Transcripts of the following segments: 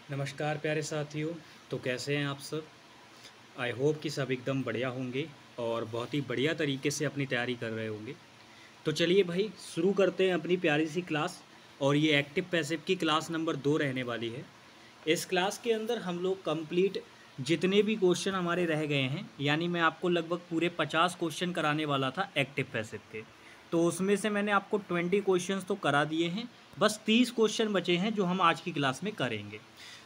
नमस्कार प्यारे साथियों। तो कैसे हैं आप सब। आई होप कि सब एकदम बढ़िया होंगे और बहुत ही बढ़िया तरीके से अपनी तैयारी कर रहे होंगे। तो चलिए भाई शुरू करते हैं अपनी प्यारी सी क्लास। और ये एक्टिव पैसिव की क्लास नंबर 2 रहने वाली है। इस क्लास के अंदर हम लोग कंप्लीट जितने भी क्वेश्चन हमारे रह गए हैं, यानी मैं आपको लगभग पूरे 50 क्वेश्चन कराने वाला था एक्टिव पैसिव के। तो उसमें से मैंने आपको 20 क्वेश्चंस तो करा दिए हैं। बस 30 क्वेश्चन बचे हैं जो हम आज की क्लास में करेंगे।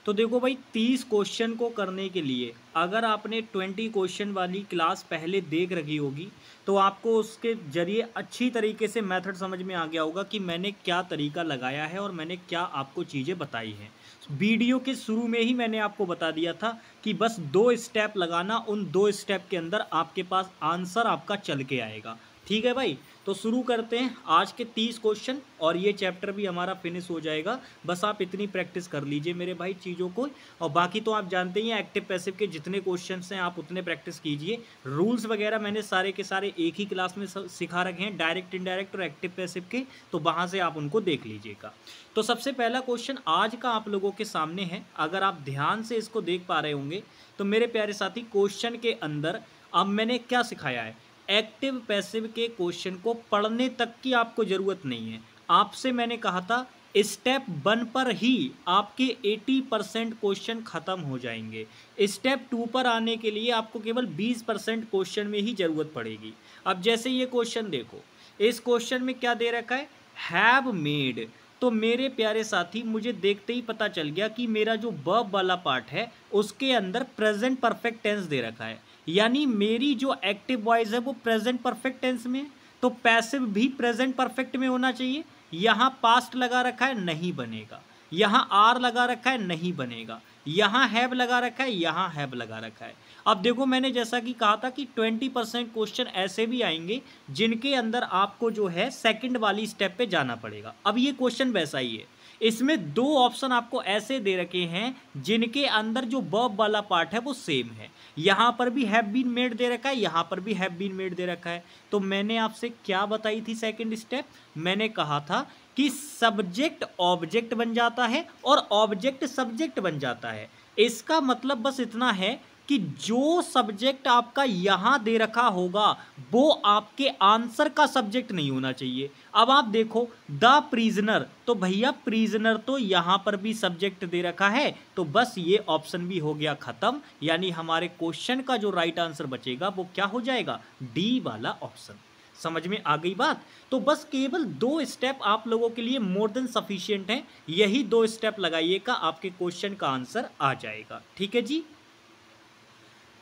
तो देखो भाई, 30 क्वेश्चन को करने के लिए अगर आपने 20 क्वेश्चन वाली क्लास पहले देख रखी होगी तो आपको उसके ज़रिए अच्छी तरीके से मेथड समझ में आ गया होगा कि मैंने क्या तरीका लगाया है और मैंने क्या आपको चीज़ें बताई हैं। वीडियो के शुरू में ही मैंने आपको बता दिया था कि बस 2 स्टेप लगाना, उन 2 स्टेप के अंदर आपके पास आंसर आपका चल के आएगा। ठीक है भाई, तो शुरू करते हैं आज के 30 क्वेश्चन और ये चैप्टर भी हमारा फिनिश हो जाएगा। बस आप इतनी प्रैक्टिस कर लीजिए मेरे भाई चीज़ों को। और बाकी तो आप जानते ही हैं एक्टिव पैसिव के जितने क्वेश्चंस हैं आप उतने प्रैक्टिस कीजिए। रूल्स वगैरह मैंने सारे के सारे एक ही क्लास में सिखा रखे हैं, डायरेक्ट इनडायरेक्ट और एक्टिव पैसिव के, तो वहाँ से आप उनको देख लीजिएगा। तो सबसे पहला क्वेश्चन आज का आप लोगों के सामने है। अगर आप ध्यान से इसको देख पा रहे होंगे तो मेरे प्यारे साथी, क्वेश्चन के अंदर अब मैंने क्या सिखाया है। एक्टिव पैसिव के क्वेश्चन को पढ़ने तक की आपको ज़रूरत नहीं है। आपसे मैंने कहा था स्टेप 1 पर ही आपके 80% क्वेश्चन खत्म हो जाएंगे। स्टेप 2 पर आने के लिए आपको केवल 20% क्वेश्चन में ही ज़रूरत पड़ेगी। अब जैसे ये क्वेश्चन देखो, इस क्वेश्चन में क्या दे रखा है, हैव मेड। तो मेरे प्यारे साथी, मुझे देखते ही पता चल गया कि मेरा जो वर्ब वाला पार्ट है उसके अंदर प्रेजेंट परफेक्ट टेंस दे रखा है, यानी मेरी जो एक्टिव वॉइस है वो प्रेजेंट परफेक्ट टेंस में है। तो पैसिव भी प्रेजेंट परफेक्ट में होना चाहिए। यहाँ पास्ट लगा रखा है, नहीं बनेगा। यहाँ आर लगा रखा है, नहीं बनेगा। यहाँ हैव लगा रखा है, यहाँ हैव लगा रखा है। अब देखो, मैंने जैसा कि कहा था कि 20% क्वेश्चन ऐसे भी आएंगे जिनके अंदर आपको जो है सेकंड वाली स्टेप पे जाना पड़ेगा। अब ये क्वेश्चन वैसा ही है। इसमें 2 ऑप्शन आपको ऐसे दे रखे हैं जिनके अंदर जो वर्ब वाला पार्ट है वो सेम है। यहाँ पर भी हैव बीन मेड दे रखा है, यहाँ पर भी हैव बीन मेड दे रखा है। तो मैंने आपसे क्या बताई थी सेकंड स्टेप, मैंने कहा था कि सब्जेक्ट ऑब्जेक्ट बन जाता है और ऑब्जेक्ट सब्जेक्ट बन जाता है। इसका मतलब बस इतना है कि जो सब्जेक्ट आपका यहाँ दे रखा होगा वो आपके आंसर का सब्जेक्ट नहीं होना चाहिए। अब आप देखो, द प्रिजनर, तो भैया प्रिजनर तो यहाँ पर भी सब्जेक्ट दे रखा है, तो बस ये ऑप्शन भी हो गया खत्म। यानी हमारे क्वेश्चन का जो राइट आंसर बचेगा वो क्या हो जाएगा, डी वाला ऑप्शन। समझ में आ गई बात। तो बस केवल 2 स्टेप आप लोगों के लिए मोर देन सफिशिएंट हैं। यही 2 स्टेप लगाइएगा, आपके क्वेश्चन का आंसर आ जाएगा। ठीक है जी।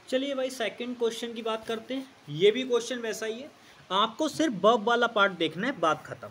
चलिए भाई, सेकंड क्वेश्चन की बात करते हैं। ये भी क्वेश्चन वैसा ही है, आपको सिर्फ वर्ब वाला पार्ट देखना है, बात खत्म।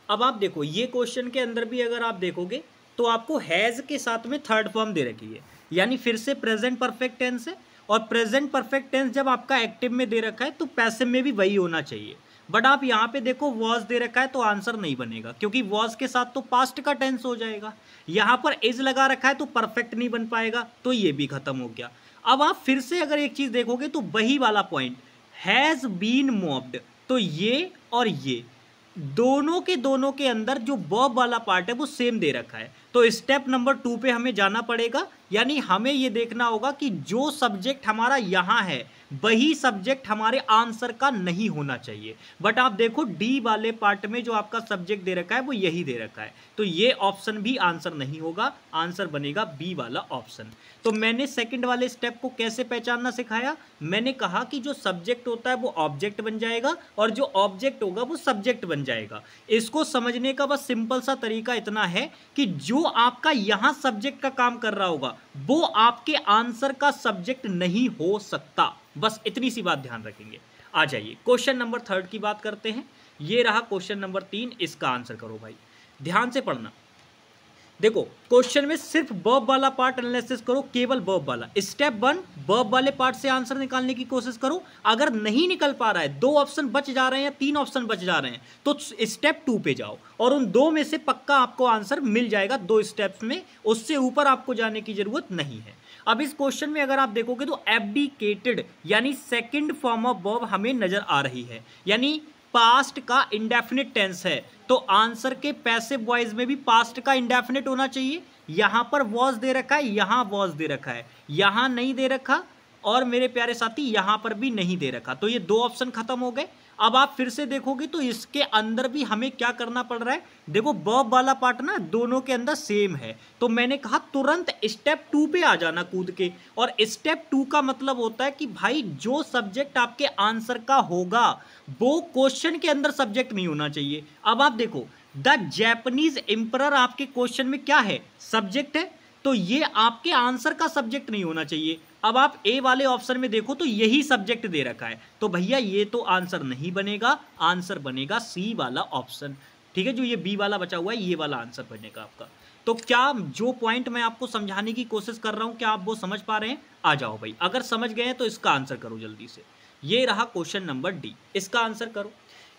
अब आप देखो, ये क्वेश्चन के अंदर भी अगर आप देखोगे तो आपको हैज़ के साथ में थर्ड फॉर्म दे रखी है, यानी फिर से प्रेजेंट परफेक्ट टेंस है। और प्रेजेंट परफेक्ट टेंस जब आपका एक्टिव में दे रखा है तो पैसिव में भी वही होना चाहिए। बट आप यहाँ पे देखो वॉज दे रखा है तो आंसर नहीं बनेगा, क्योंकि वॉज के साथ तो पास्ट का टेंस हो जाएगा। यहाँ पर इज लगा रखा है तो परफेक्ट नहीं बन पाएगा, तो ये भी खत्म हो गया। अब आप फिर से अगर एक चीज देखोगे तो वही वाला पॉइंट, हैज बीन मॉब्ड, तो ये और ये दोनों के अंदर जो वर्ब वाला पार्ट है वो सेम दे रखा है। तो स्टेप नंबर 2 पे हमें जाना पड़ेगा, यानी हमें ये देखना होगा कि जो सब्जेक्ट हमारा यहाँ है वही सब्जेक्ट हमारे आंसर का नहीं होना चाहिए। बट आप देखो, डी वाले पार्ट में जो आपका सब्जेक्ट दे रखा है वो यही दे रखा है, तो ये ऑप्शन भी आंसर नहीं होगा, आंसर बनेगा बी वाला ऑप्शन। तो मैंने सेकंड वाले स्टेप को कैसे पहचानना सिखाया, मैंने कहा कि जो सब्जेक्ट होता है वो ऑब्जेक्ट बन जाएगा और जो ऑब्जेक्ट होगा वो सब्जेक्ट बन जाएगा। इसको समझने का बस सिंपल सा तरीका इतना है कि जो आपका यहां सब्जेक्ट का काम कर रहा होगा वो आपके आंसर का सब्जेक्ट नहीं हो सकता। बस इतनी सी बात ध्यान रखेंगे। आ जाइए क्वेश्चन नंबर 3 की बात करते हैं। ये रहा क्वेश्चन नंबर 3, इसका आंसर करो भाई, ध्यान से पढ़ना। देखो, क्वेश्चन में सिर्फ वर्ब वाला पार्ट एनालिसिस करो, केवल वर्ब वाला। स्टेप 1 वर्ब वाले पार्ट से आंसर निकालने की कोशिश करो। अगर नहीं निकल पा रहा है, 2 ऑप्शन बच जा रहे हैं या 3 ऑप्शन बच जा रहे हैं, तो स्टेप 2 पे जाओ और उन 2 में से पक्का आपको आंसर मिल जाएगा 2 स्टेप्स में, उससे ऊपर आपको जाने की जरूरत नहीं है। अब इस क्वेश्चन में अगर आप देखोगे तो एब्डिकेटेड यानी सेकंड फॉर्म ऑफ वर्ब हमें नजर आ रही है, यानी पास्ट का इंडेफिनिट टेंस है, तो आंसर के पैसिव वॉइस में भी पास्ट का इंडेफिनिट होना चाहिए। यहां पर वॉज दे रखा है, यहां वॉज दे रखा है, यहां नहीं दे रखा, और मेरे प्यारे साथी यहां पर भी नहीं दे रखा। तो ये दो ऑप्शन खत्म हो गए। अब आप फिर से देखोगे तो इसके अंदर भी हमें क्या करना पड़ रहा है, देखो वर्ब वाला पार्ट ना दोनों के अंदर सेम है। तो मैंने कहा तुरंत स्टेप 2 पे आ जाना कूद के, और स्टेप 2 का मतलब होता है कि भाई जो सब्जेक्ट आपके आंसर का होगा वो क्वेश्चन के अंदर सब्जेक्ट नहीं होना चाहिए। अब आप देखो द जैपनीज एम्परर आपके क्वेश्चन में क्या है, सब्जेक्ट है, तो ये आपके आंसर का सब्जेक्ट नहीं होना चाहिए। अब आप ए वाले ऑप्शन में देखो तो यही सब्जेक्ट दे रखा है, तो भैया ये तो आंसर नहीं बनेगा, आंसर बनेगा सी वाला ऑप्शन। ठीक है, जो ये बी वाला बचा हुआ है ये वाला आंसर बनेगा आपका। तो क्या जो पॉइंट मैं आपको समझाने की कोशिश कर रहा हूं क्या आप वो समझ पा रहे हैं? आ जाओ भाई, अगर समझ गए हैं तो इसका आंसर करो जल्दी से। ये रहा क्वेश्चन नंबर डी, इसका आंसर करो।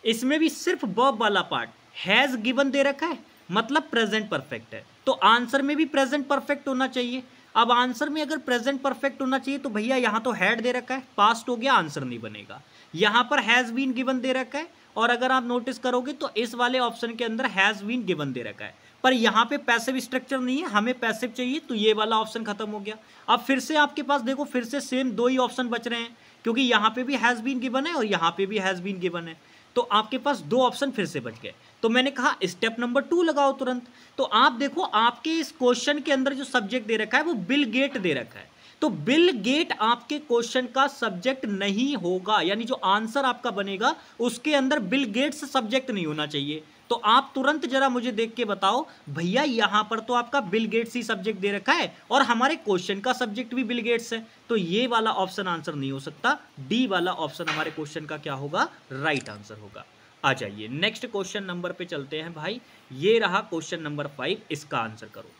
इसमें भी सिर्फ वर्ब वाला पार्ट हैज गिवन दे रखा है, मतलब प्रेजेंट परफेक्ट है, तो आंसर में भी प्रेजेंट परफेक्ट होना चाहिए। अब आंसर में अगर प्रेजेंट परफेक्ट होना चाहिए तो भैया यहां तो हैड दे रखा है, पास्ट हो गया, आंसर नहीं बनेगा। यहां पर हैज बीन गिवन दे रखा है, और अगर आप नोटिस करोगे तो इस वाले ऑप्शन के अंदर हैज बीन गिवन दे रखा है, पर यहां पे पैसिव स्ट्रक्चर नहीं है, हमें पैसिव चाहिए, तो ये वाला ऑप्शन खत्म हो गया। अब फिर से आपके पास देखो फिर से सेम दो ही ऑप्शन बच रहे हैं, क्योंकि यहां पे भी हैज बीन गिवन है और यहां पे भी हैज बीन गिवन है, तो आपके पास दो ऑप्शन फिर से बच गए। तो मैंने कहा स्टेप नंबर 2 लगाओ तुरंत। तो आप देखो आपके इस क्वेश्चन के अंदर जो सब्जेक्ट दे रखा है वो बिल गेट दे रखा है, तो बिल गेट आपके क्वेश्चन का सब्जेक्ट नहीं होगा, यानी जो आंसर आपका बनेगा उसके अंदर बिल गेट्स सब्जेक्ट नहीं होना चाहिए। तो आप तुरंत जरा मुझे देख के बताओ भैया यहां पर तो आपका Bill Gates he subject they रखा है और हमारे क्वेश्चन का सब्जेक्ट भी बिल गेट्स है, तो ये वाला ऑप्शन आंसर नहीं हो सकता, डी वाला ऑप्शन हमारे क्वेश्चन का क्या होगा, राइट आंसर होगा। आ जाइए नेक्स्ट क्वेश्चन नंबर पे चलते हैं भाई। ये रहा क्वेश्चन नंबर 5, इसका आंसर करो।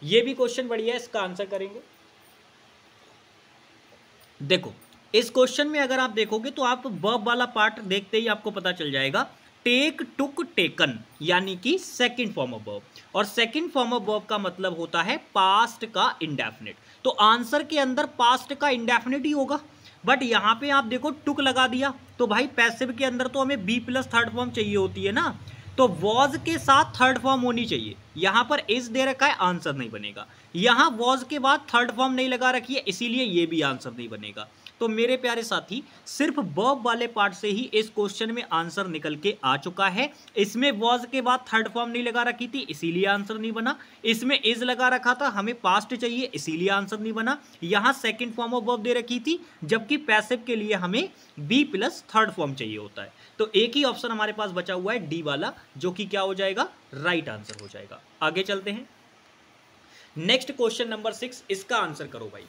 ये भी क्वेश्चन बढ़िया है, इसका आंसर करेंगे। देखो इस क्वेश्चन में अगर आप देखोगे तो आप वर्ब वाला पार्ट देखते ही आपको पता चल जाएगा, टेक, टुक, टेकन, यानी कि सेकंड फॉर्म ऑफ वर्ब, और सेकंड फॉर्म ऑफ वर्ब का मतलब होता है पास्ट का इंडेफिनिट। तो आंसर के अंदर पास्ट का इंडेफिनिट ही होगा, बट यहां पे आप देखो टुक लगा दिया, तो भाई पैसिव के अंदर तो हमें बी प्लस थर्ड फॉर्म चाहिए होती है ना, तो वॉज के साथ थर्ड फॉर्म होनी चाहिए। यहां पर इज दे रखा है, आंसर नहीं बनेगा। यहां वॉज के बाद थर्ड फॉर्म नहीं लगा रखी है, इसीलिए ये भी आंसर नहीं बनेगा। तो मेरे प्यारे साथी सिर्फ वर्ब वाले पार्ट से ही इस क्वेश्चन में आंसर निकल के आ चुका है। इसमें वॉज के बाद थर्ड फॉर्म नहीं लगा रखी थी, इसीलिए आंसर नहीं बना। इसमें इज लगा रखा था, हमें पास्ट चाहिए, इसीलिए आंसर नहीं बना। यहां सेकंड फॉर्म ऑफ वर्ब दे रखी थी, जबकि पैसिव के लिए हमें बी प्लस थर्ड फॉर्म चाहिए होता है। तो एक ही ऑप्शन हमारे पास बचा हुआ है, डी वाला, जो कि क्या हो जाएगा, राइट आंसर हो जाएगा। आगे चलते हैं नेक्स्ट क्वेश्चन नंबर 6, इसका आंसर करो भाई।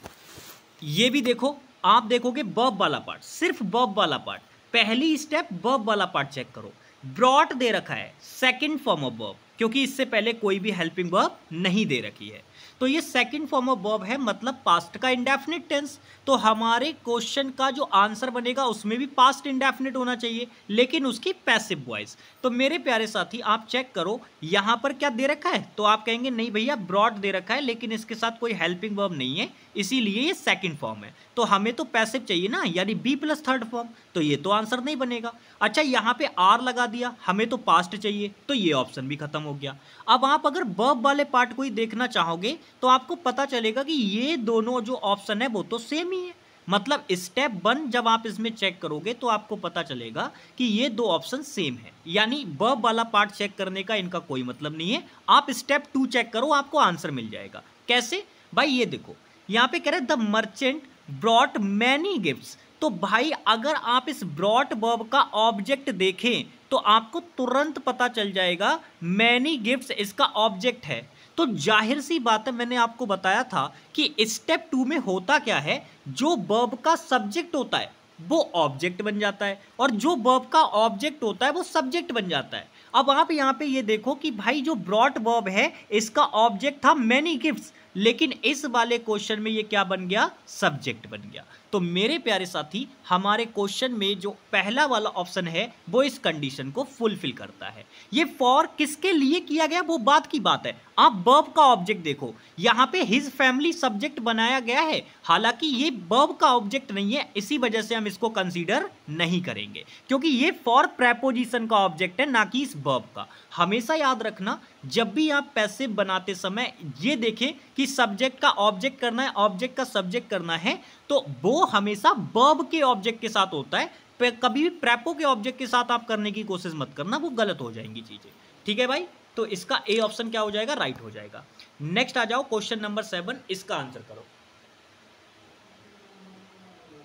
ये भी देखो, आप देखोगे वर्ब वाला पार्ट, सिर्फ वर्ब वाला पार्ट, पहली स्टेप वर्ब वाला पार्ट चेक करो। ब्रॉट दे रखा है सेकंड फॉर्म ऑफ वर्ब, क्योंकि इससे पहले कोई भी हेल्पिंग वर्ब नहीं दे रखी है, तो ये सेकंड फॉर्म ऑफ वर्ब है, मतलब पास्ट का इंडेफिनिट टेंस। तो हमारे क्वेश्चन का जो आंसर बनेगा उसमें भी पास्ट इंडेफिनिट होना चाहिए, लेकिन उसकी पैसिव वॉइस। तो मेरे प्यारे साथी आप चेक करो यहां पर क्या दे रखा है, तो आप कहेंगे नहीं भैया ब्रॉट दे रखा है, लेकिन इसके साथ कोई हेल्पिंग वर्ब नहीं है, इसीलिए ये सेकंड फॉर्म है। तो हमें तो पैसिव चाहिए ना, यानी बी प्लस थर्ड फॉर्म, तो ये तो आंसर नहीं बनेगा। अच्छा यहाँ पे आर लगा दिया, हमें तो पास्ट चाहिए, तो ये ऑप्शन भी खत्म हो गया। अब आप अगर वर्ब वाले पार्ट को ही देखना चाहोगे तो आपको पता चलेगा कि ये दोनों जो ऑप्शन है वो तो सेम ही है, मतलब स्टेप 1 जब आप इसमें चेक करोगे तो आपको पता चलेगा कि ये दो ऑप्शन सेम है, यानी वर्ब वाला पार्ट चेक करने का इनका कोई मतलब नहीं है। आप स्टेप 2 चेक करो, आपको आंसर मिल जाएगा। कैसे भाई, ये देखो यहाँ पे कह रहे the merchant brought many gifts, तो भाई अगर आप इस ब्रॉट वर्ब का ऑब्जेक्ट देखें तो आपको तुरंत पता चल जाएगा मैनी गिफ्ट्स इसका ऑब्जेक्ट है। तो जाहिर सी बात है, मैंने आपको बताया था कि स्टेप 2 में होता क्या है, जो वर्ब का सब्जेक्ट होता है वो ऑब्जेक्ट बन जाता है, और जो वर्ब का ऑब्जेक्ट होता है वो सब्जेक्ट बन जाता है। अब आप यहाँ पे ये देखो कि भाई जो ब्रॉट वर्ब है इसका ऑब्जेक्ट था मैनी गिफ्ट्स, लेकिन इस वाले क्वेश्चन में ये क्या बन गया, सब्जेक्ट बन गया। तो मेरे प्यारे साथी हमारे क्वेश्चन में जो पहला वाला ऑप्शन है वो इस कंडीशन को फुलफिल करता है। ये फॉर किसके लिए किया गया वो बात की बात है। आप वर्ब का ऑब्जेक्ट देखो, यहाँ पे हिज फैमिली सब्जेक्ट बनाया गया है, हालांकि ये वर्ब का ऑब्जेक्ट नहीं है, इसी वजह से हम इसको कंसीडर नहीं करेंगे, क्योंकि ये फॉर प्रेपोजिशन का ऑब्जेक्ट है, ना कि इस वर्ब का। हमेशा याद रखना जब भी आप पैसिव बनाते समय ये देखें कि सब्जेक्ट का ऑब्जेक्ट करना है, ऑब्जेक्ट का सब्जेक्ट करना है, तो वो हमेशा वर्ब के ऑब्जेक्ट के साथ होता है। कभी भी प्रेपो के ऑब्जेक्ट के साथ आप करने की कोशिश मत करना, वो गलत हो जाएंगी चीजें। ठीक है भाई, तो इसका ए ऑप्शन क्या हो जाएगा, राइट हो जाएगा। नेक्स्ट आ जाओ क्वेश्चन नंबर 7, इसका आंसर करो।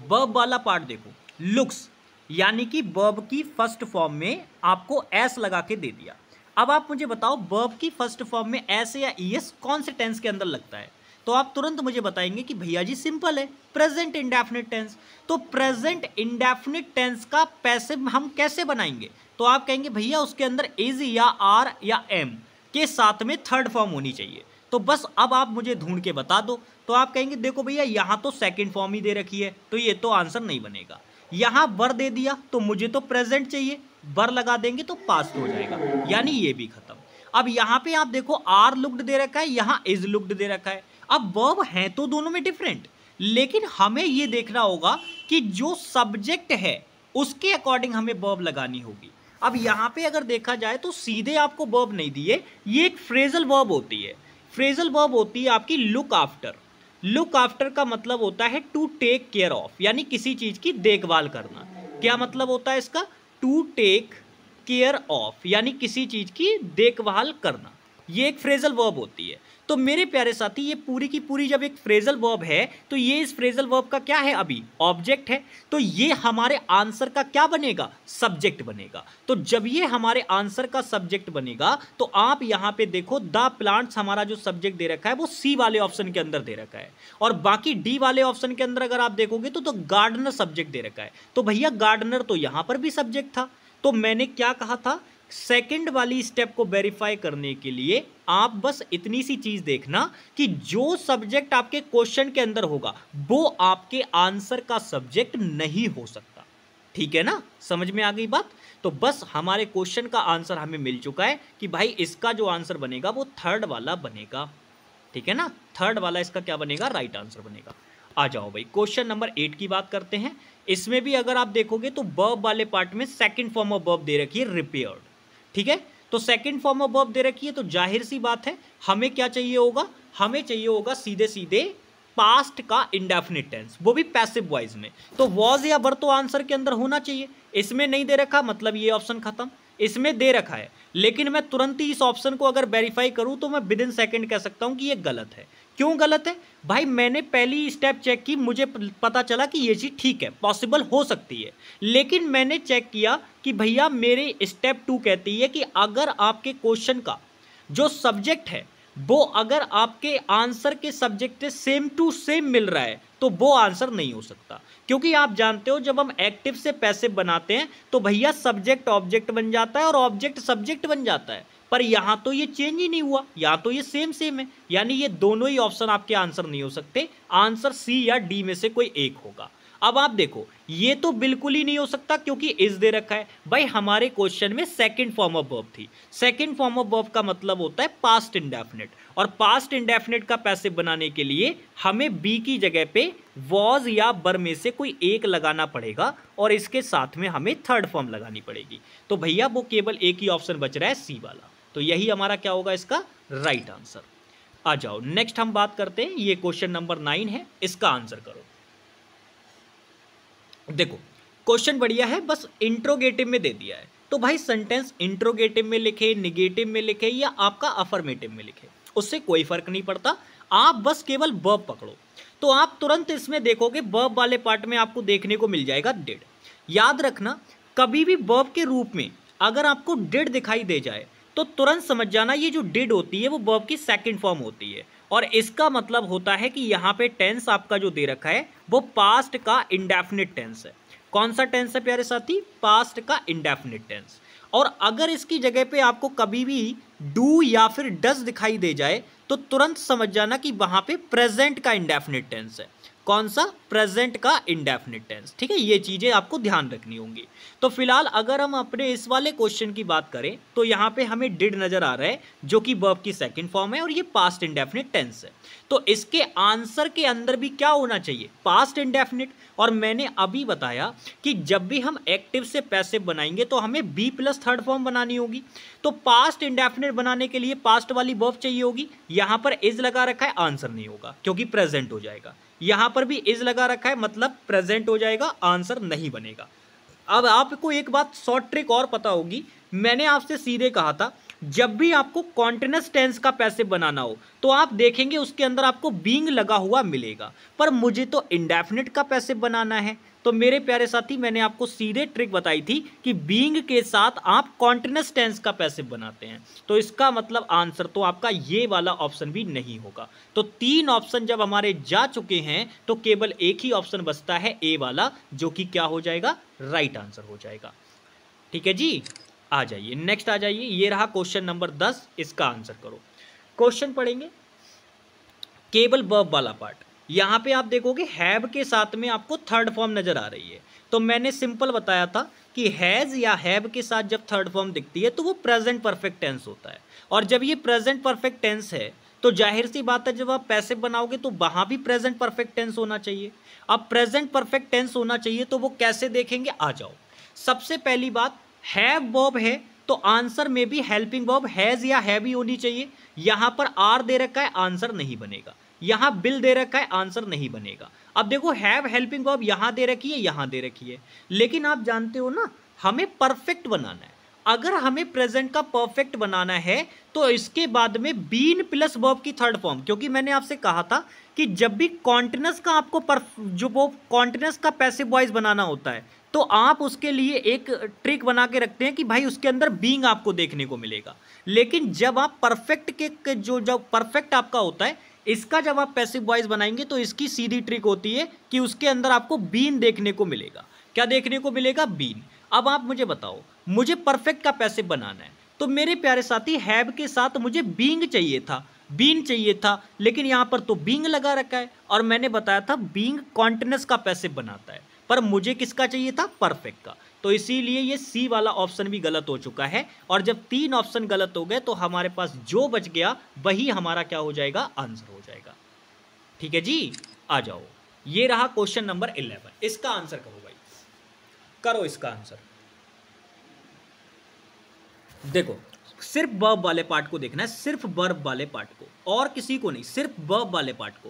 वर्ब वाला पार्ट देखो, लुक्स यानी कि वर्ब की फर्स्ट फॉर्म में आपको एस लगा के दे दिया। अब आप मुझे बताओ वर्ब की फर्स्ट फॉर्म में एस या ईएस कौन से टेंस के अंदर लगता है? तो आप तुरंत मुझे बताएंगे कि भैया जी सिंपल है, प्रेजेंट इंडेफिनिट टेंस। तो प्रेजेंट इंडेफिनिट टेंस का पैसिव हम कैसे बनाएंगे? तो आप कहेंगे भैया उसके अंदर इज या आर या एम के साथ में थर्ड फॉर्म होनी चाहिए। तो बस अब आप मुझे ढूंढ के बता दो। तो आप कहेंगे देखो भैया यहाँ तो सेकंड फॉर्म ही दे रखी है, तो ये तो आंसर नहीं बनेगा। यहाँ वर दे दिया तो मुझे तो प्रेजेंट चाहिए, वर लगा देंगे तो पास्ट हो जाएगा, यानी ये भी खत्म। अब यहाँ पे आप देखो आर लुक्ड दे रखा है, यहाँ इज लुक्ड दे रखा है। अब वर्ब है तो दोनों में डिफरेंट, लेकिन हमें ये देखना होगा कि जो सब्जेक्ट है उसके अकॉर्डिंग हमें वर्ब लगानी होगी। अब यहाँ पे अगर देखा जाए तो सीधे आपको वर्ब नहीं दिए, ये एक फ्रेजल वर्ब होती है। फ्रेजल वर्ब होती है आपकी लुक आफ्टर। लुक आफ्टर का मतलब होता है टू टेक केयर ऑफ, यानी किसी चीज की देखभाल करना। क्या मतलब होता है इसका? टू टेक केयर ऑफ, यानी किसी चीज की देखभाल करना। ये एक फ्रेजल वर्ब होती है। तो मेरे प्यारे साथी ये पूरी की पूरी जब एक फ्रेजल वर्ब है तो ये इस फ्रेजल वर्ब का क्या है? अभी ऑब्जेक्ट है। तो ये हमारे आंसर का क्या बनेगा? सब्जेक्ट बनेगा। तो जब ये हमारे आंसर का सब्जेक्ट बनेगा तो आप यहां पे देखो द प्लांट्स हमारा जो सब्जेक्ट दे रखा है वो सी वाले ऑप्शन के अंदर दे रखा है, और बाकी डी वाले ऑप्शन के अंदर अगर आप देखोगे तो गार्डनर सब्जेक्ट दे रखा है। तो भैया गार्डनर तो यहां पर भी सब्जेक्ट था। तो मैंने क्या कहा था? सेकंड वाली स्टेप को वेरीफाई करने के लिए आप बस इतनी सी चीज देखना कि जो सब्जेक्ट आपके क्वेश्चन के अंदर होगा वो आपके आंसर का सब्जेक्ट नहीं हो सकता। ठीक है ना, समझ में आ गई बात? तो बस हमारे क्वेश्चन का आंसर हमें मिल चुका है कि भाई इसका जो आंसर बनेगा वो थर्ड वाला बनेगा। ठीक है ना, थर्ड वाला इसका क्या बनेगा? राइट आंसर बनेगा। आ जाओ भाई क्वेश्चन नंबर 8 की बात करते हैं। इसमें भी अगर आप देखोगे तो वर्ब वाले पार्ट में सेकंड फॉर्म ऑफ वर्ब दे रखी है रिपेयर्ड। ठीक है, तो सेकंड फॉर्म ऑफ वर्ब दे रखी है तो जाहिर सी बात है हमें क्या चाहिए होगा? हमें चाहिए होगा सीधे सीधे पास्ट का इंडेफिनिट टेंस, वो भी पैसिव वॉइस में। तो वॉज या वर तो आंसर के अंदर होना चाहिए। इसमें नहीं दे रखा मतलब ये ऑप्शन खत्म। इसमें दे रखा है लेकिन मैं तुरंत ही इस ऑप्शन को अगर वेरीफाई करूं तो मैं विद इन सेकंड कह सकता हूं कि ये गलत है। क्यों गलत है भाई? मैंने पहली स्टेप चेक की, मुझे पता चला कि ये चीज़ ठीक है, पॉसिबल हो सकती है। लेकिन मैंने चेक किया कि भैया मेरे स्टेप 2 कहती है कि अगर आपके क्वेश्चन का जो सब्जेक्ट है वो अगर आपके आंसर के सब्जेक्ट से सेम टू सेम मिल रहा है तो वो आंसर नहीं हो सकता। क्योंकि आप जानते हो जब हम एक्टिव से पैसिव बनाते हैं तो भैया सब्जेक्ट ऑब्जेक्ट बन जाता है और ऑब्जेक्ट सब्जेक्ट बन जाता है, पर यहां तो ये चेंज ही नहीं हुआ, यहां तो ये सेम सेम है, यानी ये दोनों ही ऑप्शन आपके आंसर नहीं हो सकते। आंसर सी या डी में से कोई एक होगा। अब आप देखो ये तो बिल्कुल ही नहीं हो सकता क्योंकि इज दे रखा है। भाई हमारे क्वेश्चन में सेकंड फॉर्म ऑफ वर्ब थी। सेकंड फॉर्म ऑफ वर्ब का मतलब होता है पास्ट इंडेफिनिट, और पास्ट इंडेफिनिट का पैसिव बनाने के लिए हमें बी की जगह पे वॉज या वर में से कोई एक लगाना पड़ेगा और इसके साथ में हमें थर्ड फॉर्म लगानी पड़ेगी। तो भैया वो केवल एक ही ऑप्शन बच रहा है, सी वाला। तो यही हमारा क्या होगा? इसका राइट आंसर। आ जाओ नेक्स्ट हम बात करते हैं, ये क्वेश्चन नंबर 9 है, इसका आंसर करो। देखो क्वेश्चन बढ़िया है, बस इंट्रोगेटिव में दे दिया है। तो भाई सेंटेंस इंट्रोगेटिव में लिखे, निगेटिव में लिखे या आपका अफर्मेटिव में लिखे, उससे कोई फर्क नहीं पड़ता। आप बस केवल वर्ब पकड़ो। तो आप तुरंत इसमें देखोगे वर्ब वाले पार्ट में आपको देखने को मिल जाएगा डिड। याद रखना कभी भी वर्ब के रूप में अगर आपको डिड दिखाई दे जाए तो तुरंत समझ जाना ये जो डिड होती है वो वर्ब की सेकंड फॉर्म होती है, और इसका मतलब होता है कि यहाँ पे टेंस आपका जो दे रखा है वो पास्ट का इंडेफिनिट टेंस है। कौन सा टेंस है प्यारे साथी? पास्ट का इंडेफिनिट टेंस। और अगर इसकी जगह पे आपको कभी भी डू या फिर डज दिखाई दे जाए तो तुरंत समझ जाना कि वहां पे प्रेजेंट का इंडेफिनिट टेंस है। कौन सा, प्रेजेंट का इंडेफिनिट टेंस। ठीक है, ये चीजें आपको ध्यान रखनी होंगी। तो फिलहाल अगर हम अपने इस वाले क्वेश्चन की बात करें तो यहाँ पे हमें डिड नजर आ रहा है जो कि वर्ब की सेकंड फॉर्म है और ये पास्ट इंडेफिनिट टेंस है। तो इसके आंसर के अंदर भी क्या होना चाहिए, पास्ट इंडेफिनिट। और मैंने अभी बताया कि जब भी हम एक्टिव से पैसिव बनाएंगे तो हमें बी प्लस थर्ड फॉर्म बनानी होगी। तो पास्ट इंडेफिनिट बनाने के लिए पास्ट वाली वर्ब चाहिए होगी। यहां पर इज लगा रखा है, आंसर नहीं होगा क्योंकि प्रेजेंट हो जाएगा। यहां पर भी इज लगा रखा है, मतलब प्रेजेंट हो जाएगा, आंसर नहीं बनेगा। अब आपको एक बात शॉर्ट ट्रिक और पता होगी, मैंने आपसे सीधे कहा था जब भी आपको कॉन्टिन्यूअस टेंस का पैसिव बनाना हो तो आप देखेंगे उसके अंदर आपको बीइंग लगा हुआ मिलेगा, पर मुझे तो इंडेफिनिट का पैसिव बनाना है। तो मेरे प्यारे साथी, मैंने आपको सीधे ट्रिक बताई थी कि बीइंग के साथ आप कॉन्टिन्यूअस टेंस का पैसिव बनाते हैं। तो इसका मतलब आंसर तो आपका ये वाला ऑप्शन भी नहीं होगा। तो 3 ऑप्शन जब हमारे जा चुके हैं तो केवल एक ही ऑप्शन बचता है, ए वाला, जो कि क्या हो जाएगा, राइट आंसर हो जाएगा। ठीक है जी, आ जाइए नेक्स्ट आ जाइए। ये रहा क्वेश्चन नंबर 10, इसका आंसर करो। क्वेश्चन पढ़ेंगे केवल वर्ब वाला पार्ट। यहां पे आप देखोगे हैव के साथ में आपको थर्ड फॉर्म नजर आ रही है। तो मैंने सिंपल बताया था कि हैज या हैव के साथ जब थर्ड फॉर्म दिखती है तो वो प्रेजेंट परफेक्ट टेंस होता है। और जब ये प्रेजेंट परफेक्ट टेंस है तो जाहिर सी बात है जब आप पैसिव बनाओगे तो वहां भी प्रेजेंट परफेक्ट टेंस होना चाहिए। अब प्रेजेंट परफेक्ट टेंस होना चाहिए तो वो कैसे देखेंगे, आ जाओ। सबसे पहली बात, हैव वर्ब है तो आंसर में भी हेल्पिंग वर्ब हैज या हैव ही होनी चाहिए। यहां पर आर दे रखा है, आंसर नहीं बनेगा। यहां बिल दे रखा है, आंसर नहीं बनेगा। अब देखो हैव हेल्पिंग वर्ब यहां दे रखी है, यहां दे रखी है, लेकिन आप जानते हो ना हमें परफेक्ट बनाना है। अगर हमें प्रेजेंट का परफेक्ट बनाना है तो इसके बाद में बीन प्लस वर्ब की थर्ड फॉर्म, क्योंकि मैंने आपसे कहा था कि जब भी कॉन्टिन्यूअस का आपको जो वो कॉन्टिन्यूअस का पैसिव वॉइस बनाना होता है तो आप उसके लिए एक ट्रिक बना के रखते हैं कि भाई उसके अंदर बीइंग आपको देखने को मिलेगा। लेकिन जब आप परफेक्ट के जो परफेक्ट आपका होता है, इसका जब आप पैसिव वॉइस बनाएंगे तो इसकी सीधी ट्रिक होती है कि उसके अंदर आपको बीन देखने को मिलेगा। क्या देखने को मिलेगा, बीन। अब आप मुझे बताओ, मुझे परफेक्ट का पैसिव बनाना है तो मेरे प्यारे साथी हैव के साथ मुझे बीइंग चाहिए था, बीन चाहिए था, लेकिन यहां पर तो बीइंग लगा रखा है। और मैंने बताया था बीइंग कॉन्टिन्यूअस का पैसिव बनाता है, पर मुझे किसका चाहिए था, परफेक्ट का। तो इसीलिए ये सी वाला ऑप्शन भी गलत हो चुका है। और जब 3 ऑप्शन गलत हो गए तो हमारे पास जो बच गया वही हमारा क्या हो जाएगा, आंसर हो जाएगा। ठीक है जी, आ जाओ। ये रहा क्वेश्चन नंबर 11, इसका आंसर करो भाई, करो इसका आंसर। देखो सिर्फ वर्ब वाले पार्ट को देखना है, सिर्फ वर्ब वाले पार्ट को, और किसी को नहीं, सिर्फ वर्ब वाले पार्ट को।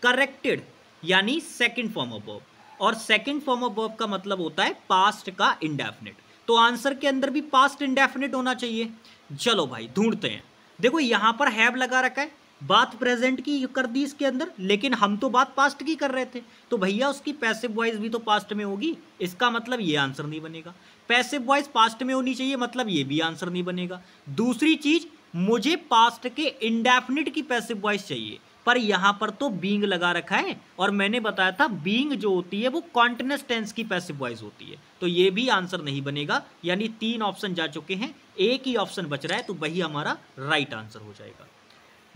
करेक्टेड यानी सेकंड फॉर्म ऑफ वर्ब, और सेकंड फॉर्म ऑफ वर्ब का मतलब होता है पास्ट का इंडेफिनिट। तो आंसर के अंदर भी पास्ट इंडेफिनिट होना चाहिए। चलो भाई ढूंढते हैं। देखो यहां पर हैव लगा रखा है, बात प्रेजेंट की कर दी इसके अंदर, लेकिन हम तो बात पास्ट की कर रहे थे, तो भैया उसकी पैसिव वॉइस भी तो पास्ट में होगी। इसका मतलब ये आंसर नहीं बनेगा। पैसिव वॉइस पास्ट में होनी चाहिए, मतलब ये भी आंसर नहीं बनेगा। दूसरी चीज, मुझे पास्ट के इंडेफिनिट की पैसिव वॉइस चाहिए, पर यहां पर तो बीइंग लगा रखा है, और मैंने बताया था बीइंग जो होती है वो कॉन्टिन्यूअस टेंस की पैसिव वॉइस होती है। तो ये भी आंसर नहीं बनेगा। यानी 3 ऑप्शन जा चुके हैं, एक ही ऑप्शन बच रहा है, तो वही हमारा राइट आंसर हो जाएगा।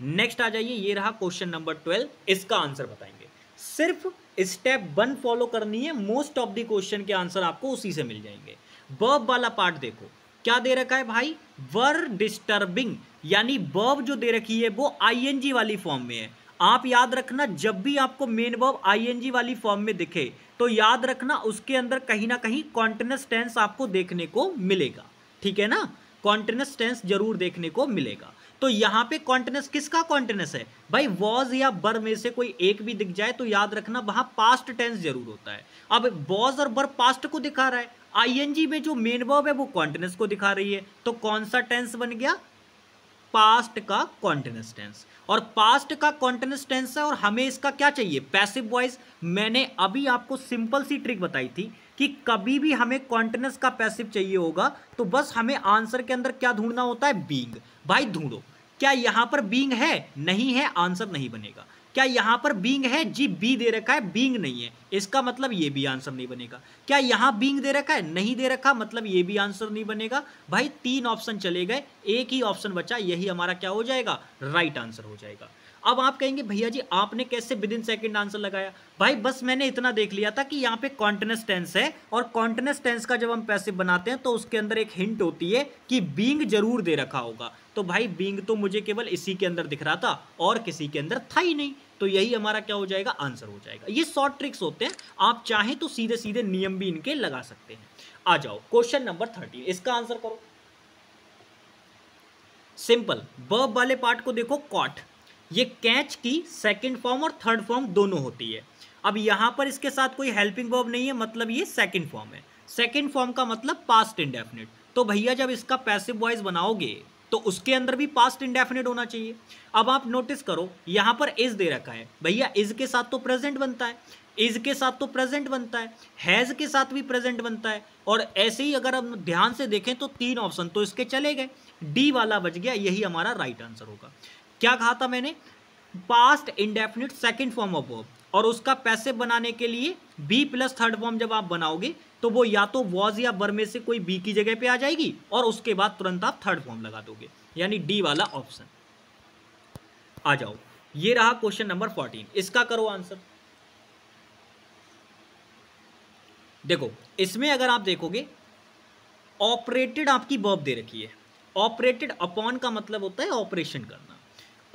नेक्स्ट आ जाइए। ये रहा क्वेश्चन नंबर 12, इसका आंसर बताएंगे। सिर्फ स्टेप 1 फॉलो करनी है, मोस्ट ऑफ द क्वेश्चन के आंसर आपको उसी से मिल जाएंगे। वर्ब वाला पार्ट देखो क्या दे रखा है भाई, वर डिस्टर्बिंग, यानी वर्ब जो दे रखी है वो आईएनजी वाली फॉर्म में है। आप याद रखना, जब भी आपको मेन वर्ब आईएनजी वाली फॉर्म में दिखे तो याद रखना उसके अंदर कहीं ना कहीं कॉन्टिन्यूअस टेंस आपको देखने को मिलेगा। ठीक है ना, कॉन्टिन्यूअस टेंस जरूर देखने को मिलेगा। तो यहां पे कॉन्टिन्यूअस किसका कॉन्टिन्यूअस है भाई, वॉज या बर में से कोई एक भी दिख जाए तो याद रखना वहां पास्ट टेंस जरूर होता है। अब वॉज और बर पास्ट को दिखा रहा है, आईएनजी में जो मेन वर्ब है वो कॉन्टिन्यूअस को दिखा रही है, तो कौन सा टेंस बन गया, पास्ट का कॉन्टिन्यूअस टेंस। और पास्ट का कॉन्टिन्यूअस टेंस है और हमें इसका क्या चाहिए, पैसिव वॉइस। मैंने अभी आपको सिंपल सी ट्रिक बताई थी कि कभी भी हमें कॉन्टिन्यूअस का पैसिव चाहिए होगा तो बस हमें आंसर के अंदर क्या ढूंढना होता है, बीइंग। भाई ढूंढो, क्या यहां पर बीइंग है, नहीं है, आंसर नहीं बनेगा। क्या यहां पर बीइंग है, जी बी दे रखा है, बीइंग नहीं है, इसका मतलब ये भी आंसर नहीं बनेगा। क्या यहां बीइंग दे रखा है, नहीं दे रखा, मतलब ये भी आंसर नहीं बनेगा। भाई 3 ऑप्शन चले गए, एक ही ऑप्शन बचा, यही हमारा क्या हो जाएगा, राइट आंसर हो जाएगा। अब आप कहेंगे भैया जी आपने कैसे विद इन सेकंड आंसर लगाया? भाई बस मैंने इतना देख लिया था कि यहाँ पे कॉन्टिन्यूअस टेंस है, और कॉन्टिन्यूअस टेंस का जब हम पैसिव बनाते हैं तो उसके अंदर एक हिंट होती है कि बीइंग जरूर दे रखा होगा। तो भाई बीइंग तो मुझे केवल इसी के अंदर दिख रहा था और किसी के अंदर था ही नहीं, तो यही हमारा क्या हो जाएगा? आंसर हो जाएगा। ये शॉर्ट ट्रिक्स होते हैं, आप चाहें तो सीधे सीधे नियम भी इनके लगा सकते हैं। आ जाओ क्वेश्चन नंबर 13, इसका आंसर करो। सिंपल, वर्ब वाले पार्ट को देखो, कॉट, ये कैच की सेकंड फॉर्म और थर्ड फॉर्म दोनों होती है। अब यहां पर इसके साथ कोई हेल्पिंग वर्ब नहीं है, मतलब ये सेकंड फॉर्म है। सेकंड फॉर्म का मतलब पास्ट इंडेफिनिट। तो भैया जब इसका पैसिव वॉइस बनाओगे तो उसके अंदर भी पास्ट इंडेफिनिट होना चाहिए। अब आप नोटिस करो यहां पर इज दे रखा है, भैया इज के साथ तो प्रेजेंट बनता है, इज के साथ तो प्रेजेंट बनता है, हैज के साथ भी प्रेजेंट बनता है, और ऐसे ही अगर हम ध्यान से देखें तो 3 ऑप्शन तो इसके चले गए, डी वाला बच गया, यही हमारा राइट आंसर होगा। क्या कहा था मैंने? Past indefinite second form of verb, और उसका पैसिव बनाने के लिए बी प्लस थर्ड फॉर्म जब आप बनाओगे तो वो या तो वॉज या वर में से कोई बी की जगह पे आ जाएगी, और उसके बाद तुरंत आप थर्ड फॉर्म लगा दोगे, यानी डी वाला ऑप्शन। आ जाओ, ये रहा क्वेश्चन नंबर 14, इसका करो आंसर। देखो इसमें अगर आप देखोगे ऑपरेटेड आपकी वर्ब दे रखी है, ऑपरेटेड अपॉन का मतलब होता है ऑपरेशन करना।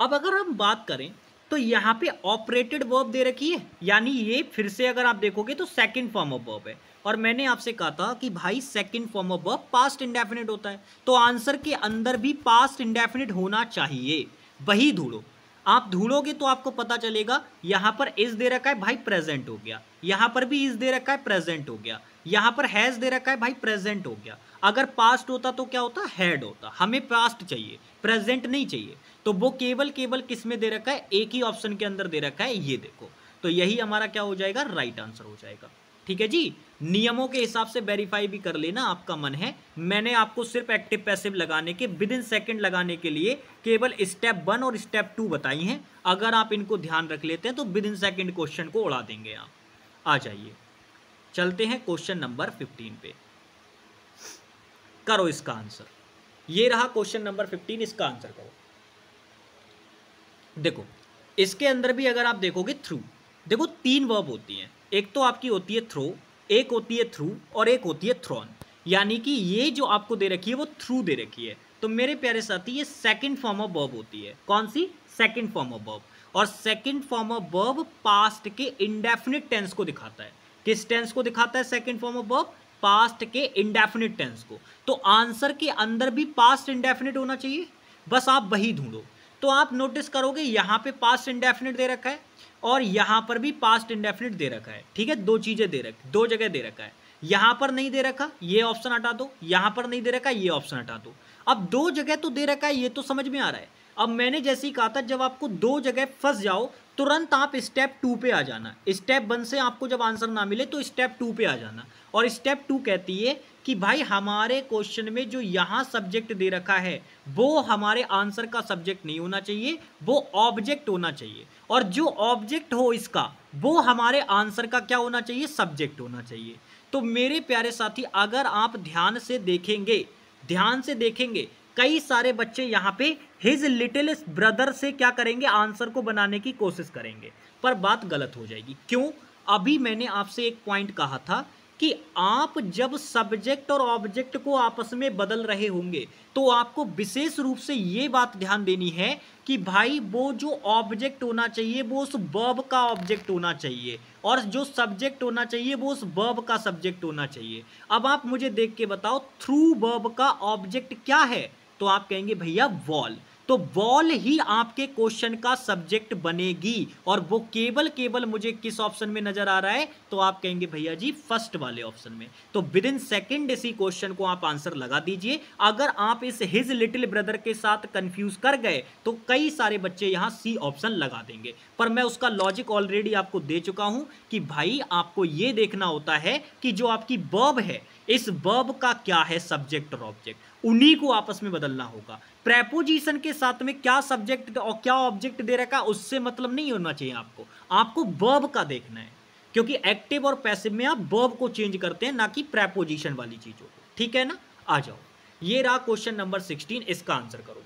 अब अगर हम बात करें तो यहाँ पे ऑपरेटेड वर्ब दे रखी है, यानी ये फिर से अगर आप देखोगे तो सेकंड फॉर्म ऑफ वर्ब है, और मैंने आपसे कहा था कि भाई second form of verb past indefinite होता है, तो आंसर के अंदर भी पास्ट इंडेफिनिट होना चाहिए। वही ढूंढो, आप ढूंढोगे तो आपको पता चलेगा। यहां पर इज दे रखा है, भाई प्रेजेंट हो गया, यहां पर भी इज दे रखा है, प्रेजेंट हो गया, यहां पर हैज दे रखा है, भाई प्रेजेंट हो गया। अगर पास्ट होता तो क्या होता? हैड होता। हमें पास्ट चाहिए, प्रेजेंट नहीं चाहिए, तो वो केवल किस में दे रखा है? एक ही ऑप्शन के अंदर दे रखा है, ये देखो। तो यही हमारा क्या हो जाएगा? राइट आंसर हो जाएगा। ठीक है जी, नियमों के हिसाब से वेरीफाई भी कर लेना, आपका मन है। मैंने आपको सिर्फ एक्टिव पैसिव लगाने के, विद इन सेकेंड लगाने के लिए केवल स्टेप 1 और स्टेप 2 बताई हैं। अगर आप इनको ध्यान रख लेते हैं तो विद इन सेकेंड क्वेश्चन को उड़ा देंगे आप। आ जाइए, चलते हैं क्वेश्चन नंबर 15 पे, करो इसका आंसर। ये रहा क्वेश्चन नंबर 15, इसका आंसर करो। देखो इसके अंदर भी अगर आप देखोगे थ्रू, देखो 3 वर्ब होती हैं, एक तो आपकी होती है थ्रो, एक होती है थ्रू, और एक होती है थ्रॉन। यानी कि ये जो आपको दे रखी है वो थ्रू दे रखी है। तो मेरे प्यारे साथी ये सेकंड फॉर्म ऑफ वर्ब होती है। कौन सी? Second form of verb. और second form of verb past के इंडेफिनिट टेंस को दिखाता है। किस टेंस को दिखाता है second form of verb? Past के इंडेफिनिट टेंस को। तो आंसर के अंदर भी पास्ट इंडेफिनिट होना चाहिए, बस आप वही ढूंढो। तो आप नोटिस करोगे यहाँ पे पास्ट इंडेफिनिट दे रखा है और यहाँ पर भी पास्ट इंडेफिनिट दे रखा है। ठीक है, 2 चीजें दे रखी, 2 जगह दे रखा है। यहाँ पर नहीं दे रखा, ये ऑप्शन हटा दो, यहाँ पर नहीं दे रखा, ये ऑप्शन हटा दो। अब 2 जगह तो दे रखा है, ये तो समझ में आ रहा है। अब मैंने जैसे ही कहा था, जब आपको 2 जगह फंस जाओ तुरंत आप स्टेप 2 पे आ जाना। स्टेप 1 से आपको जब आंसर ना मिले तो स्टेप 2 पे आ जाना। और स्टेप 2 कहती है कि भाई हमारे क्वेश्चन में जो यहाँ सब्जेक्ट दे रखा है वो हमारे आंसर का सब्जेक्ट नहीं होना चाहिए, वो ऑब्जेक्ट होना चाहिए। और जो ऑब्जेक्ट हो इसका वो हमारे आंसर का क्या होना चाहिए? सब्जेक्ट होना चाहिए। तो मेरे प्यारे साथी, अगर आप ध्यान से देखेंगे कई सारे बच्चे यहाँ पे हिज लिटिल ब्रदर से क्या करेंगे? आंसर को बनाने की कोशिश करेंगे, पर बात गलत हो जाएगी। क्यों? अभी मैंने आपसे एक पॉइंट कहा था कि आप जब सब्जेक्ट और ऑब्जेक्ट को आपस में बदल रहे होंगे तो आपको विशेष रूप से ये बात ध्यान देनी है कि भाई वो जो ऑब्जेक्ट होना चाहिए वो उस वर्ब का ऑब्जेक्ट होना चाहिए, और जो सब्जेक्ट होना चाहिए वो उस वर्ब का सब्जेक्ट होना चाहिए। अब आप मुझे देख के बताओ, थ्रू वर्ब का ऑब्जेक्ट क्या है? तो आप कहेंगे भैया वॉल। तो वॉल ही आपके क्वेश्चन का सब्जेक्ट बनेगी, और वो केवल मुझे किस ऑप्शन में नजर आ रहा है? तो आप कहेंगे भैया जी फर्स्ट वाले ऑप्शन में। तो विद इन सेकेंड इसी क्वेश्चन को आप आंसर लगा दीजिए। अगर आप इस हिज लिटिल ब्रदर के साथ कंफ्यूज कर गए तो कई सारे बच्चे यहां सी ऑप्शन लगा देंगे, पर मैं उसका लॉजिक ऑलरेडी आपको दे चुका हूं कि भाई आपको यह देखना होता है कि जो आपकी वर्ब है इस वर्ब का क्या है सब्जेक्ट और ऑब्जेक्ट, उन्हीं को आपस में बदलना होगा। प्रेपोजिशन के साथ में क्या सब्जेक्ट और क्या ऑब्जेक्ट दे रखा उससे मतलब नहीं होना चाहिए आपको वर्ब का देखना है, क्योंकि एक्टिव और पैसिव में आप वर्ब को चेंज करते हैं, ना कि प्रेपोजिशन वाली चीजों को। ठीक है ना? आ जाओ, ये रहा क्वेश्चन नंबर 16, इसका आंसर करो।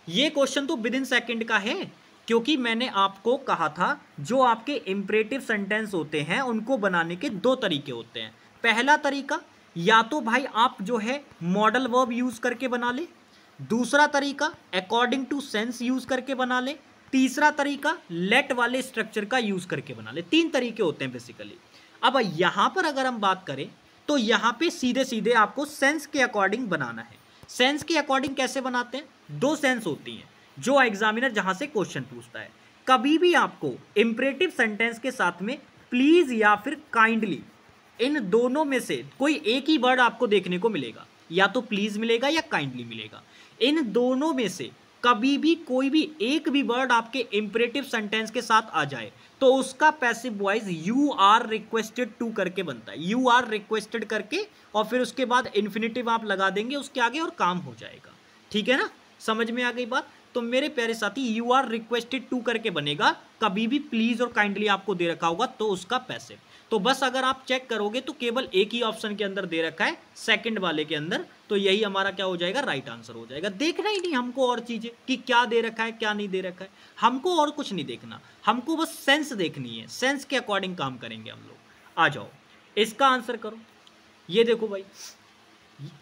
ये क्वेश्चन तो विद इन सेकेंड का है, क्योंकि मैंने आपको कहा था जो आपके इंपरेटिव सेंटेंस होते हैं उनको बनाने के दो तरीके होते हैं। पहला तरीका या तो भाई आप जो है मॉडल वर्ब यूज करके बना ले, दूसरा तरीका अकॉर्डिंग टू सेंस यूज करके बना ले, तीसरा तरीका लेट वाले स्ट्रक्चर का यूज करके बना ले। तीन तरीके होते हैं बेसिकली। अब यहां पर अगर हम बात करें तो यहां पे सीधे सीधे आपको सेंस के अकॉर्डिंग बनाना है। सेंस के अकॉर्डिंग कैसे बनाते हैं? दो सेंस होती हैं जो एग्जामिनर जहां से क्वेश्चन पूछता है। कभी भी आपको इंपरेटिव सेंटेंस के साथ में प्लीज या फिर काइंडली, इन दोनों में से कोई एक ही वर्ड आपको देखने को मिलेगा, या तो प्लीज मिलेगा या काइंडली मिलेगा। इन दोनों में से कभी भी कोई भी एक भी वर्ड आपके इंपरेटिव सेंटेंस के साथ आ जाए तो उसका passive voice you are requested to करके बनता है। यू आर रिक्वेस्टेड करके और फिर उसके बाद इन्फिनेटिव आप लगा देंगे उसके आगे और काम हो जाएगा। ठीक है ना, समझ में आ गई बात? तो मेरे प्यारे साथी यू आर रिक्वेस्टेड टू करके बनेगा। कभी भी प्लीज और काइंडली आपको दे रखा होगा तो उसका पैसिव। तो बस अगर आप चेक करोगे तो केवल एक ही ऑप्शन के अंदर दे रखा है, सेकंड वाले के अंदर, तो यही हमारा क्या हो जाएगा? राइट आंसर हो जाएगा। देखना ही नहीं हमको और चीजें कि क्या दे रखा है क्या नहीं दे रखा है, हमको और कुछ नहीं देखना, हमको बस सेंस देखनी है। सेंस के अकॉर्डिंग काम करेंगे हम लोग। आ जाओ इसका आंसर करो। ये देखो भाई,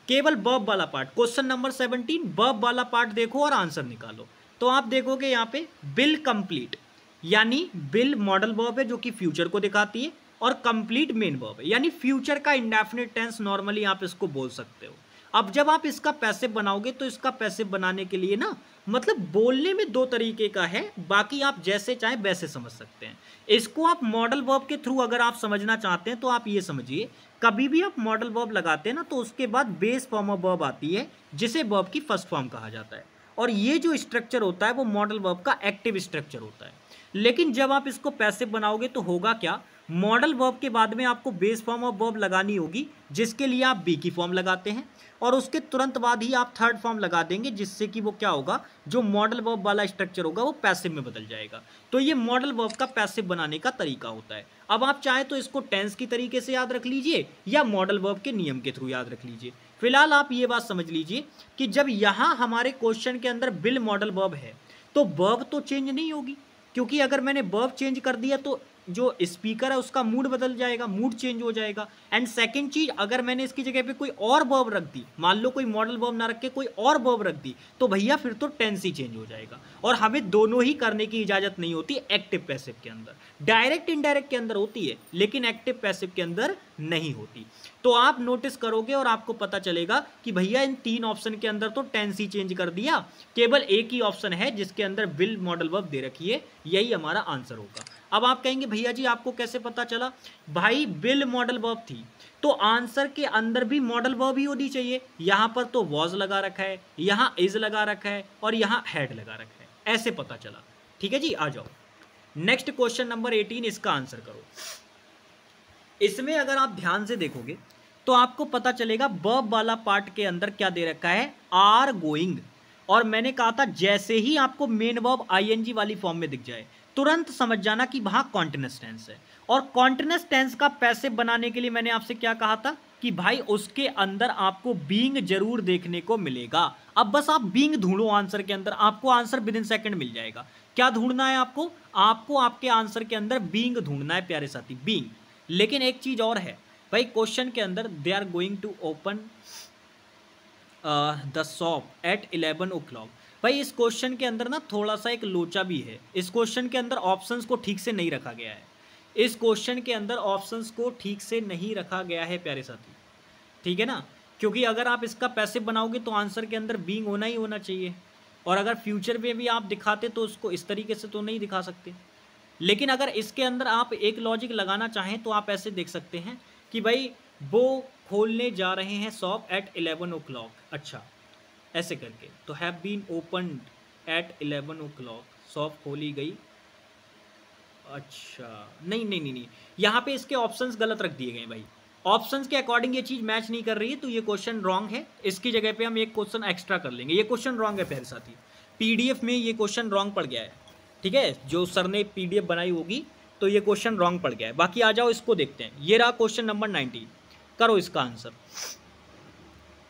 केवल वर्ब वाला पार्ट, क्वेश्चन नंबर 17 वर्ब वाला पार्ट देखो और आंसर निकालो। तो आप देखोगे यहाँ पे बिल कंप्लीट, यानी बिल मॉडल वर्ब है जो कि फ्यूचर को दिखाती है, और कंप्लीट मेन वर्ब है यानी फ्यूचर का इंडेफिनिट टेंस नॉर्मली आप इसको बोल सकते हो। अब जब आप इसका पैसिव बनाओगे तो इसका पैसिव बनाने के लिए ना, मतलब बोलने में दो तरीके का है, बाकी आप जैसे चाहे वैसे समझ सकते हैं। इसको आप मॉडल वर्ब के थ्रू अगर आप समझना चाहते हैं तो आप ये समझिए, कभी भी आप मॉडल वर्ब लगाते हैं ना तो उसके बाद बेस फॉर्म ऑफ वर्ब आती है जिसे वर्ब की फर्स्ट फॉर्म कहा जाता है, और ये जो स्ट्रक्चर होता है वो मॉडल वर्ब का एक्टिव स्ट्रक्चर होता है। लेकिन जब आप इसको पैसिव बनाओगे तो होगा क्या? मॉडल वर्ब के बाद में आपको बेस फॉर्म ऑफ वर्ब लगानी होगी जिसके लिए आप बी की फॉर्म लगाते हैं, और उसके तुरंत बाद ही आप थर्ड फॉर्म लगा देंगे जिससे कि वो क्या होगा, जो मॉडल वर्ब वाला स्ट्रक्चर होगा वो पैसिव में बदल जाएगा। तो ये मॉडल वर्ब का पैसिव बनाने का तरीका होता है। अब आप चाहे तो इसको टेंस की तरीके से याद रख लीजिए या मॉडल वर्ब के नियम के थ्रू याद रख लीजिए। फिलहाल आप ये बात समझ लीजिए कि जब यहाँ हमारे क्वेश्चन के अंदर बिल मॉडल वर्ब है तो वर्ब तो चेंज नहीं होगी, क्योंकि अगर मैंने वर्ब चेंज कर दिया तो जो स्पीकर है उसका मूड बदल जाएगा, मूड चेंज हो जाएगा। एंड सेकंड चीज, अगर मैंने इसकी जगह पे कोई और वर्ब रख दी, मान लो कोई मॉडल वर्ब ना रख के कोई और वर्ब रख दी, तो भैया फिर तो टेंस ही चेंज हो जाएगा, और हमें दोनों ही करने की इजाजत नहीं होती एक्टिव पैसिव के अंदर। डायरेक्ट इनडायरेक्ट के अंदर होती है लेकिन एक्टिव पैसिव के अंदर नहीं होती। तो आप नोटिस करोगे और आपको पता चलेगा कि भैया इन तीन ऑप्शन के अंदर तो टेंस ही चेंज कर दिया, केवल एक ही ऑप्शन है जिसके अंदर बिल मॉडल वर्ब दे रखी है, यही हमारा आंसर होगा। अब आप कहेंगे भैया जी आपको कैसे पता चला? भाई बिल मॉडल वर्ब थी तो आंसर के अंदर भी मॉडल वर्ब ही होनी चाहिए। यहां पर तो वॉज लगा रखा है, यहां इज लगा रखा है और यहां हैड लगा रखा है, ऐसे पता चला। ठीक है जी, आ जाओ नेक्स्ट क्वेश्चन नंबर 18, इसका आंसर करो। इसमें अगर आप ध्यान से देखोगे तो आपको पता चलेगा वर्ब वाला पार्ट के अंदर क्या दे रखा है, आर गोइंग। और मैंने कहा था जैसे ही आपको मेन वर्ब आईएनजी वाली फॉर्म में दिख जाए तुरंत समझ जाना कि वहां कॉन्टिन्यूअस टेंस है। और कॉन्टिन्यूअस टेंस का पैसिव बनाने के लिए मैंने आपसे क्या कहा था कि भाई उसके अंदर आपको बीइंग जरूर देखने को मिलेगा। अब बस आप बीइंग ढूंढो आंसर के अंदर, आपको आंसर विद इन सेकंड मिल जाएगा। क्या ढूंढना है आपको? आपको आपके आंसर के अंदर बीइंग ढूंढना है प्यारे साथी, बीइंग। लेकिन एक चीज और है भाई, क्वेश्चन के अंदर they are going to open the shop at 11 o'clock। भाई इस क्वेश्चन के अंदर ना थोड़ा सा एक लोचा भी है। इस क्वेश्चन के अंदर ऑप्शंस को ठीक से नहीं रखा गया है। इस क्वेश्चन के अंदर ऑप्शंस को ठीक से नहीं रखा गया है प्यारे साथी, ठीक है ना, क्योंकि अगर आप इसका पैसिव बनाओगे तो आंसर के अंदर बीइंग होना ही होना चाहिए, और अगर फ्यूचर में भी आप दिखाते तो उसको इस तरीके से तो नहीं दिखा सकते। लेकिन अगर इसके अंदर आप एक लॉजिक लगाना चाहें तो आप ऐसे देख सकते हैं कि भाई वो खोलने जा रहे हैं शॉप एट 11 o'clock, अच्छा ऐसे करके, तो have been opened at 11 o'clock, shop खोली गई। अच्छा नहीं नहीं नहीं नहीं, यहाँ पे इसके ऑप्शंस गलत रख दिए गए भाई, ऑप्शंस के अकॉर्डिंग ये चीज़ मैच नहीं कर रही है, तो ये क्वेश्चन रॉन्ग है। इसकी जगह पे हम एक क्वेश्चन एक्स्ट्रा कर लेंगे। ये क्वेश्चन रॉन्ग है प्यारे साथी, पीडीएफ में ये क्वेश्चन रॉन्ग पड़ गया है, ठीक है, जो सर ने पीडीएफ बनाई होगी तो ये क्वेश्चन रॉन्ग पड़ गया है। बाकी आ जाओ इसको देखते हैं। ये रहा क्वेश्चन नंबर 19, करो इसका आंसर।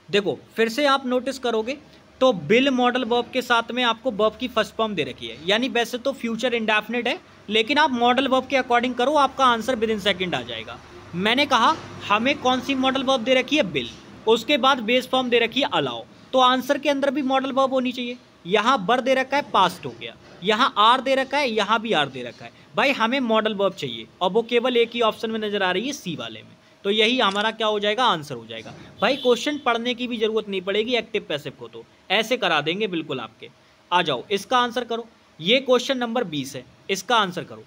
देखो फिर से आप नोटिस करोगे तो बिल मॉडल वर्ब के साथ में आपको वर्ब की फर्स्ट फॉर्म दे रखी है, यानी वैसे तो फ्यूचर इंडेफिनिट है, लेकिन आप मॉडल वर्ब के अकॉर्डिंग करो, आपका आंसर विद इन सेकेंड आ जाएगा। मैंने कहा हमें कौन सी मॉडल वर्ब दे रखी है, बिल, उसके बाद बेस फॉर्म दे रखी है अलाउ, तो आंसर के अंदर भी मॉडल वर्ब होनी चाहिए। यहाँ बर दे रखा है, पास्ट हो गया, यहाँ आर दे रखा है, यहाँ भी आर दे रखा है। भाई हमें मॉडल वर्ब चाहिए और वो केवल एक ही ऑप्शन में नजर आ रही है, सी वाले में, तो यही हमारा क्या हो जाएगा, आंसर हो जाएगा। भाई क्वेश्चन पढ़ने की भी जरूरत नहीं पड़ेगी एक्टिव पैसिव को, तो ऐसे करा देंगे बिल्कुल आपके। आ जाओ इसका आंसर करो, ये क्वेश्चन नंबर 20 है, इसका आंसर करो।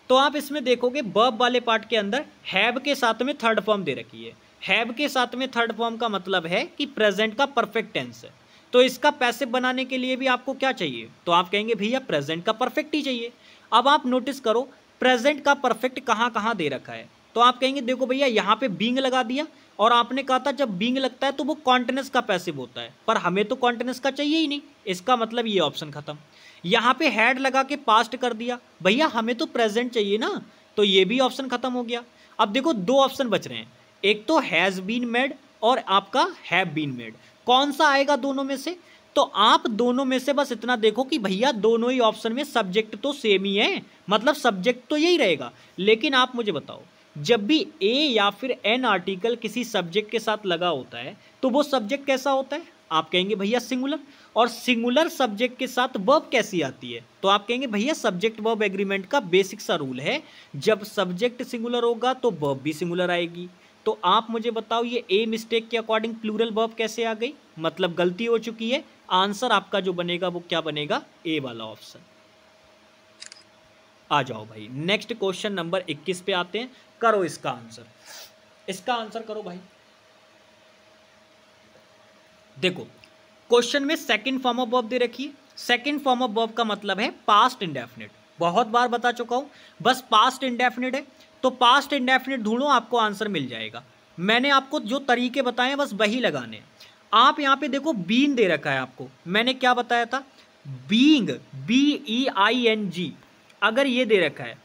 तो आप इसमें देखोगे वर्ब वाले पार्ट के अंदर हैव के साथ में थर्ड फॉर्म दे रखी है। हैव के साथ में थर्ड फॉर्म का मतलब है कि प्रेजेंट का परफेक्ट टेंस है, तो इसका पैसिव बनाने के लिए भी आपको क्या चाहिए, तो आप कहेंगे भैया प्रेजेंट का परफेक्ट ही चाहिए। अब आप नोटिस करो प्रेजेंट का परफेक्ट कहाँ कहाँ दे रखा है, तो आप कहेंगे देखो भैया यहाँ पे बीइंग लगा दिया, और आपने कहा था जब बीइंग लगता है तो वो कॉन्टिन्यूस का पैसिव होता है, पर हमें तो कॉन्टिन्यूस का चाहिए ही नहीं, इसका मतलब ये ऑप्शन खत्म। यहाँ पे हैड लगा के पास्ट कर दिया, भैया हमें तो प्रेजेंट चाहिए ना, तो ये भी ऑप्शन खत्म हो गया। अब देखो दो ऑप्शन बच रहे हैं, एक तो हैज बीन मेड और आपका हैव बीन मेड, कौन सा आएगा दोनों में से, तो आप दोनों में से बस इतना देखो कि भैया दोनों ही ऑप्शन में सब्जेक्ट तो सेम ही है, मतलब सब्जेक्ट तो यही रहेगा। लेकिन आप मुझे बताओ जब भी ए या फिर एन आर्टिकल किसी सब्जेक्ट के साथ लगा होता है तो वो सब्जेक्ट कैसा होता है, आप कहेंगे भैया सिंगुलर, और सिंगुलर सब्जेक्ट के साथ वर्ब कैसी आती है, तो आप कहेंगे भैया सब्जेक्ट वर्ब एग्रीमेंट का बेसिक सा रूल है, जब सब्जेक्ट सिंगुलर होगा तो वर्ब भी सिंगुलर आएगी। तो आप मुझे बताओ ये ए मिस्टेक के अकॉर्डिंग प्लूरल वर्ब कैसे आ गई, मतलब गलती हो चुकी है। आंसर आपका जो बनेगा वो क्या बनेगा, ए वाला ऑप्शन। आ जाओ भाई नेक्स्ट क्वेश्चन नंबर 21 पे आते हैं, करो इसका आंसर, इसका आंसर करो भाई। देखो क्वेश्चन में सेकंड फॉर्म ऑफ वर्ब दे रखी है, सेकंड फॉर्म ऑफ वर्ब का मतलब है पास्ट इंडेफिनिट, बहुत बार बता चुका हूं, बस पास्ट इंडेफिनिट है तो पास्ट इंडेफिनिट ढूंढो, आपको आंसर मिल जाएगा। मैंने आपको जो तरीके बताए बस वही लगाने। आप यहां पे देखो बीन दे रखा है आपको, मैंने क्या बताया था, बीइंग, BEING, अगर ये दे रखा है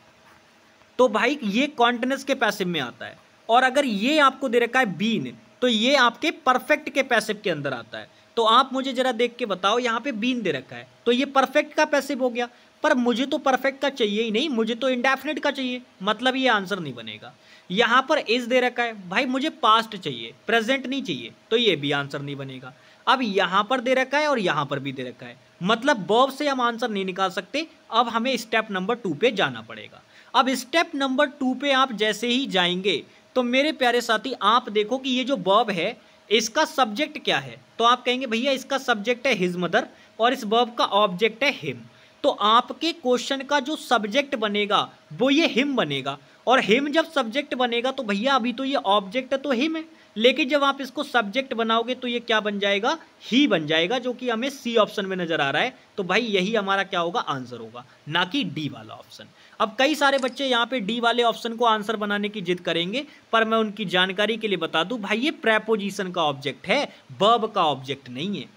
तो भाई ये कॉन्टिन्यूस के पैसिव में आता है, और अगर ये आपको दे रखा है बीन तो ये आपके परफेक्ट के पैसिव के अंदर आता है। तो आप मुझे जरा देख के बताओ, यहाँ पे बीन दे रखा है तो ये परफेक्ट का पैसिव हो गया, पर मुझे तो परफेक्ट का चाहिए ही नहीं, मुझे तो इंडेफिनिट का चाहिए, मतलब ये आंसर नहीं बनेगा। यहाँ पर इज दे रखा है, भाई मुझे पास्ट चाहिए, प्रेजेंट नहीं चाहिए, तो ये भी आंसर नहीं बनेगा। अब यहाँ पर दे रखा है और यहाँ पर भी दे रखा है, मतलब वर्ब से हम आंसर नहीं निकाल सकते। अब हमें स्टेप नंबर 2 पे जाना पड़ेगा। अब स्टेप नंबर 2 पे आप जैसे ही जाएंगे तो मेरे प्यारे साथी आप देखो कि ये जो वर्ब है इसका सब्जेक्ट क्या है, तो आप कहेंगे भैया इसका सब्जेक्ट है हिज मदर और इस वर्ब का ऑब्जेक्ट है हिम। तो आपके क्वेश्चन का जो सब्जेक्ट बनेगा वो ये हिम बनेगा, और हिम जब सब्जेक्ट बनेगा तो भैया अभी तो ये ऑब्जेक्ट तो हिम है, लेकिन जब आप इसको सब्जेक्ट बनाओगे तो ये क्या बन जाएगा, ही बन जाएगा, जो कि हमें सी ऑप्शन में नजर आ रहा है। तो भाई यही हमारा क्या होगा, आंसर होगा, ना कि डी वाला ऑप्शन। अब कई सारे बच्चे यहाँ पे डी वाले ऑप्शन को आंसर बनाने की जिद करेंगे, पर मैं उनकी जानकारी के लिए बता दूं भाई ये प्रेपोजिशन का ऑब्जेक्ट है, वर्ब का ऑब्जेक्ट नहीं है।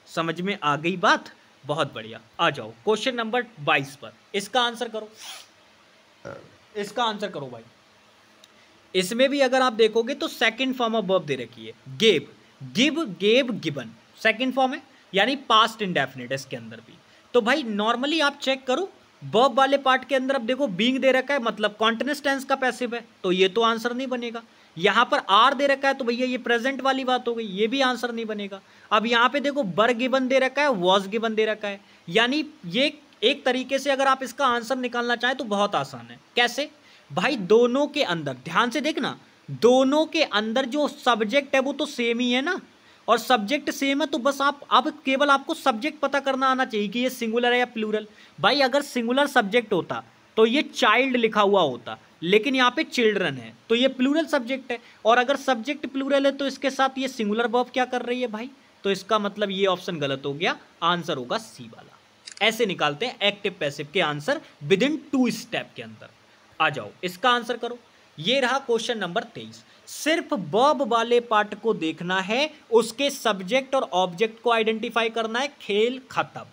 समझ में आ गई बात, बहुत बढ़िया। आ जाओ क्वेश्चन नंबर 22 पर, इसका आंसर करो, इसका आंसर करो भाई। इसमें भी अगर आप देखोगे तो सेकंड फॉर्म ऑफ वर्ब दे रखी है, gave, give, gave, given, second form है, यानी पास्ट इंडेफिनिट है इसके अंदर भी। तो भाई नॉर्मली आप चेक करो वर्ब वाले पार्ट के अंदर, अब देखो बीइंग दे रखा है मतलब कॉन्टिन्यूस टेंस का पैसिव है, तो ये तो आंसर नहीं बनेगा। यहाँ पर आर दे रखा है तो भैया ये प्रेजेंट वाली बात हो गई, ये भी आंसर नहीं बनेगा। अब यहाँ पे देखो बर गिवन दे रखा है, वॉज गिवन दे रखा है, यानी ये एक तरीके से अगर आप इसका आंसर निकालना चाहें तो बहुत आसान है। कैसे भाई, दोनों के अंदर ध्यान से देखना, दोनों के अंदर जो सब्जेक्ट है वो तो सेम ही है ना, और सब्जेक्ट सेम है तो बस आप अब केवल आपको सब्जेक्ट पता करना आना चाहिए कि ये सिंगुलर है या प्लूरल। भाई अगर सिंगुलर सब्जेक्ट होता तो ये चाइल्ड लिखा हुआ होता, लेकिन यहाँ पे चिल्ड्रन है तो ये प्लूरल सब्जेक्ट है, और अगर सब्जेक्ट प्लूरल है तो इसके साथ ये सिंगुलर वर्ब क्या कर रही है भाई, तो इसका मतलब ये ऑप्शन गलत हो गया, आंसर होगा सी वाला। ऐसे निकालते हैं एक्टिव पैसिव के आंसर विद इन 2 स्टेप के अंदर। आ जाओ इसका आंसर करो। ये रहा क्वेश्चन नंबर 23। सिर्फ वर्ब वाले पार्ट को देखना है, उसके सब्जेक्ट और ऑब्जेक्ट को आइडेंटिफाई करना है, खेल खत्म।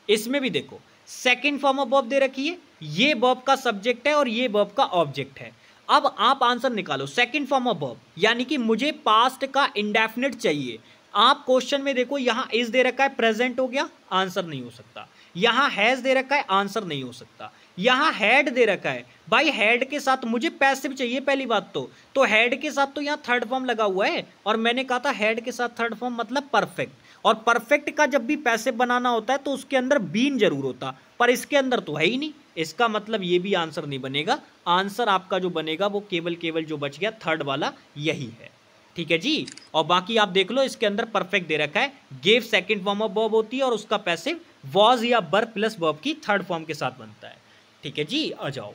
इसमें भी देखो सेकंड फॉर्म ऑफ वर्ब दे रखी है, ये वर्ब का सब्जेक्ट है और ये वर्ब का ऑब्जेक्ट है। अब आप आंसर निकालो सेकंड फॉर्म ऑफ वर्ब, यानी कि मुझे पास्ट का इंडेफिनिट चाहिए, आप क्वेश्चन में देखो यहाँ इज दे रखा है, प्रेजेंट हो गया, आंसर नहीं हो सकता। यहाँ हैज दे रखा है, आंसर नहीं हो सकता। यहाँ हैड दे रखा है, भाई हैड के साथ मुझे पैसिव चाहिए पहली बात तो हैड के साथ तो यहाँ थर्ड फॉर्म लगा हुआ है, और मैंने कहा था हैड के साथ थर्ड फॉर्म मतलब परफेक्ट, और परफेक्ट का जब भी पैसिव बनाना होता है तो उसके अंदर बीन जरूर होता, पर इसके अंदर तो है ही नहीं, इसका मतलब ये भी आंसर नहीं बनेगा। आंसर आपका जो बनेगा वो केवल जो बच गया थर्ड वाला यही है, ठीक है जी। और बाकी आप देख लो इसके अंदर परफेक्ट दे रखा है, gave second form of verb होती है और उसका पैसिव वॉज या वर प्लस वर्ब की थर्ड फॉर्म के साथ बनता है, ठीक है जी। आ जाओ,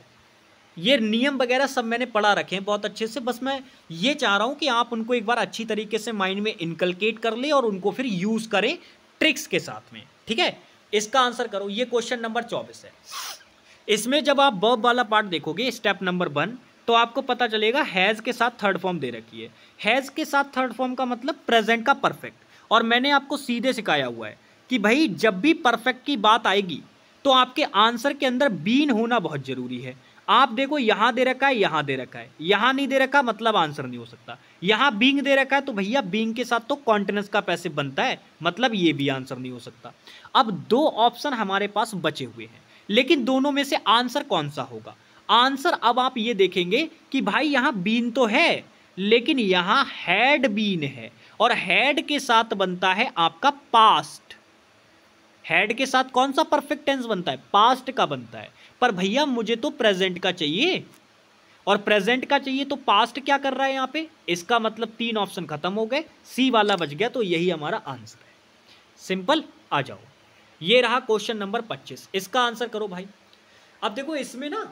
ये नियम वगैरह सब मैंने पढ़ा रखे हैं बहुत अच्छे से, बस मैं ये चाह रहा हूं कि आप उनको एक बार अच्छी तरीके से माइंड में इनकलकेट कर ले और उनको फिर यूज करें ट्रिक्स के साथ में, ठीक है। इसका आंसर करो, ये क्वेश्चन नंबर 24 है। इसमें जब आप वर्ब वाला पार्ट देखोगे स्टेप नंबर 1, तो आपको पता चलेगा हैज़ के साथ थर्ड फॉर्म दे रखी है। हैज़ के साथ थर्ड फॉर्म का मतलब प्रेजेंट का परफेक्ट, और मैंने आपको सीधे सिखाया हुआ है कि भाई जब भी परफेक्ट की बात आएगी तो आपके आंसर के अंदर बीन होना बहुत जरूरी है। आप देखो यहाँ दे रखा है, यहाँ दे रखा है, यहाँ नहीं दे रखा मतलब आंसर नहीं हो सकता। यहाँ बीइंग दे रखा है तो भैया बीइंग के साथ तो कॉन्टिनेंस का पैसिव बनता है, मतलब ये भी आंसर नहीं हो सकता। अब 2 ऑप्शन हमारे पास बचे हुए हैं, लेकिन दोनों में से आंसर कौन सा होगा? आंसर अब आप ये देखेंगे कि भाई यहाँ बीन तो है, लेकिन यहाँ हैड बीन है, और हैड के साथ बनता है आपका पास्ट। हैड के साथ कौन सा परफेक्ट टेंस बनता है? पास्ट का बनता है। पर भैया मुझे तो प्रेजेंट का चाहिए, और प्रेजेंट का चाहिए तो पास्ट क्या कर रहा है यहाँ पे? इसका मतलब 3 ऑप्शन खत्म हो गए, सी वाला बच गया, तो यही हमारा आंसर है। सिंपल। आ जाओ, ये रहा क्वेश्चन नंबर 25, इसका आंसर करो भाई। अब देखो इसमें ना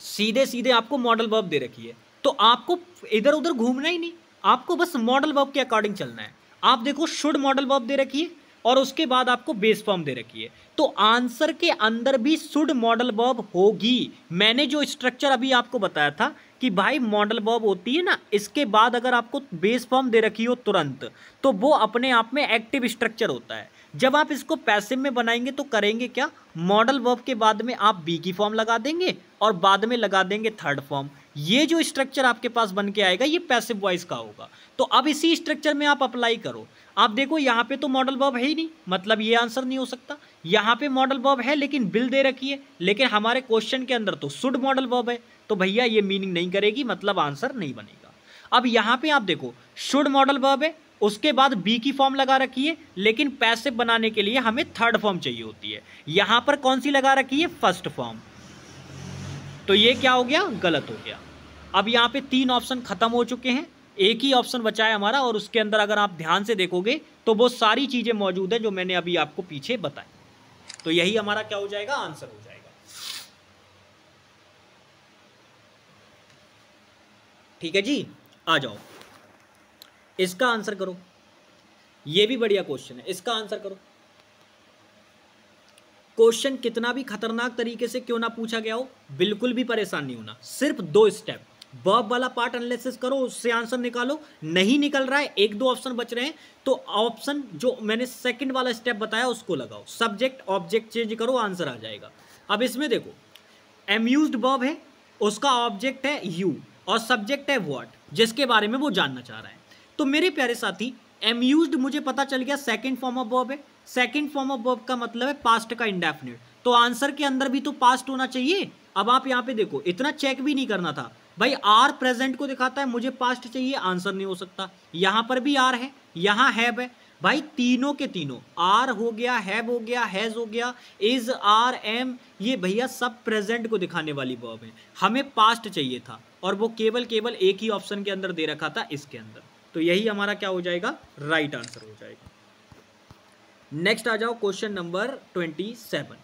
सीधे सीधे आपको मॉडल वर्ब दे रखी है, तो आपको इधर उधर घूमना ही नहीं, आपको बस मॉडल वर्ब के अकॉर्डिंग चलना है। आप देखो शुड मॉडल वर्ब दे रखी है और उसके बाद आपको बेस फॉर्म दे रखी है, तो आंसर के अंदर भी शुड मॉडल वर्ब होगी। मैंने जो स्ट्रक्चर अभी आपको बताया था कि भाई मॉडल वर्ब होती है ना, इसके बाद अगर आपको बेस फॉर्म दे रखी हो तुरंत, तो वो अपने आप में एक्टिव स्ट्रक्चर होता है। जब आप इसको पैसिव में बनाएंगे तो करेंगे क्या? मॉडल वर्ब के बाद में आप बी की फॉर्म लगा देंगे और बाद में लगा देंगे थर्ड फॉर्म। ये जो स्ट्रक्चर आपके पास बन के आएगा ये पैसिव वॉइस का होगा। तो अब इसी स्ट्रक्चर में आप अप्लाई करो। आप देखो यहाँ पे तो मॉडल वर्ब है ही नहीं, मतलब ये आंसर नहीं हो सकता। यहाँ पे मॉडल वर्ब है लेकिन बिल दे रखी है, लेकिन हमारे क्वेश्चन के अंदर तो शुड मॉडल वर्ब है, तो भैया ये मीनिंग नहीं करेगी, मतलब आंसर नहीं बनेगा। अब यहाँ पे आप देखो शुड मॉडल वर्ब है, उसके बाद बी की फॉर्म लगा रखी है, लेकिन पैसिव बनाने के लिए हमें थर्ड फॉर्म चाहिए होती है। यहां पर कौन सी लगा रखी है? First form. तो ये क्या हो गया? गलत हो गया। अब यहां पे 3 ऑप्शन खत्म हो चुके हैं, एक ही ऑप्शन बचा है हमारा, और उसके अंदर अगर आप ध्यान से देखोगे तो वो सारी चीजें मौजूद है जो मैंने अभी आपको पीछे बताई। तो यही हमारा क्या हो जाएगा? आंसर हो जाएगा। ठीक है जी। आ जाओ, इसका आंसर करो। ये भी बढ़िया क्वेश्चन है, इसका आंसर करो। क्वेश्चन कितना भी खतरनाक तरीके से क्यों ना पूछा गया हो, बिल्कुल भी परेशान नहीं होना। सिर्फ 2 स्टेप, वर्ब वाला पार्ट एनालिसिस करो, उससे आंसर निकालो। नहीं निकल रहा है, 1-2 ऑप्शन बच रहे हैं, तो ऑप्शन जो मैंने सेकंड वाला स्टेप बताया उसको लगाओ। सब्जेक्ट ऑब्जेक्ट चेंज करो, आंसर आ जाएगा। अब इसमें देखो एम्यूज्ड वर्ब है, उसका ऑब्जेक्ट है यू और सब्जेक्ट है व्हाट, जिसके बारे में वो जानना चाह रहा है। तो मेरे प्यारे साथी, एम्यूज्ड मुझे पता चल गया सेकंड फॉर्म ऑफ वर्ब है। सेकंड फॉर्म ऑफ वर्ब का मतलब है पास्ट का इंडेफिनिट, तो आंसर के अंदर भी तो पास्ट होना चाहिए। अब आप यहाँ पे देखो, इतना चेक भी नहीं करना था भाई। आर प्रेजेंट को दिखाता है, मुझे पास्ट चाहिए, आंसर नहीं हो सकता। यहाँ पर भी आर है, यहाँ हैव है, भाई तीनों के तीनों, आर हो गया, हैव हो गया, हैज हो गया, इज, आर, एम, ये भैया सब प्रेजेंट को दिखाने वाली वर्ब है। हमें पास्ट चाहिए था और वो केवल एक ही ऑप्शन के अंदर दे रखा था, इसके अंदर। तो यही हमारा क्या हो जाएगा? राइट आंसर हो जाएगा। नेक्स्ट आ जाओ, क्वेश्चन नंबर 27।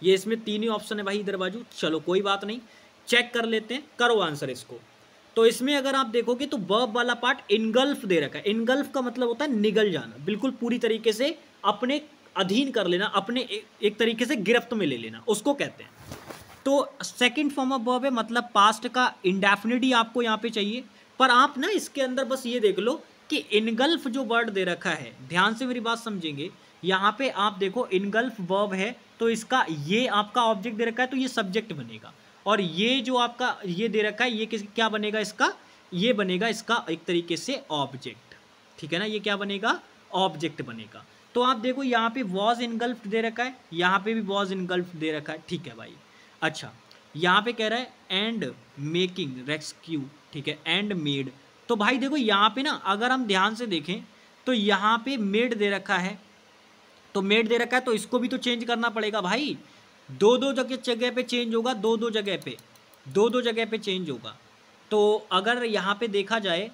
ये इसमें 3 ही ऑप्शन है भाई इधर बाजू। चलो कोई बात नहीं, चेक कर लेते हैं, करो आंसर इसको। तो इसमें अगर आप देखोगे तो वर्ब वाला पार्ट इनगल्फ दे रखा है। इनगल्फ का मतलब होता है निगल जाना, बिल्कुल पूरी तरीके से अपने अधीन कर लेना, अपने एक तरीके से गिरफ्त में ले लेना, उसको कहते हैं। तो सेकंड फॉर्म ऑफ वर्ब है, मतलब पास्ट का इंडेफिनिट ही आपको यहाँ पे चाहिए। पर आप ना इसके अंदर बस ये देख लो कि इनगल्फ जो वर्ड दे रखा है, ध्यान से मेरी बात समझेंगे। यहाँ पे आप देखो इनगल्फ वर्ब है, तो इसका ये आपका ऑब्जेक्ट दे रखा है, तो ये सब्जेक्ट बनेगा। और ये जो आपका ये दे रखा है, ये क्या बनेगा? इसका ये बनेगा इसका एक तरीके से ऑब्जेक्ट, ठीक है ना, ये क्या बनेगा, ऑब्जेक्ट बनेगा। तो आप देखो यहाँ पे वॉज इनगल्फ्ड दे रखा है, यहाँ पे भी वॉज इनगल्फ्ड दे रखा है, ठीक है भाई। अच्छा, यहाँ पे कह रहा है एंड मेकिंग रेस्क्यू, ठीक है, एंड मेड। तो भाई देखो यहाँ पे ना अगर हम ध्यान से देखें तो यहाँ पे मेड दे रखा है, तो मेड दे रखा है तो इसको भी तो चेंज करना पड़ेगा भाई, दो दो जगह पे चेंज होगा, दो दो जगह पे चेंज होगा। तो अगर यहाँ पे देखा जाए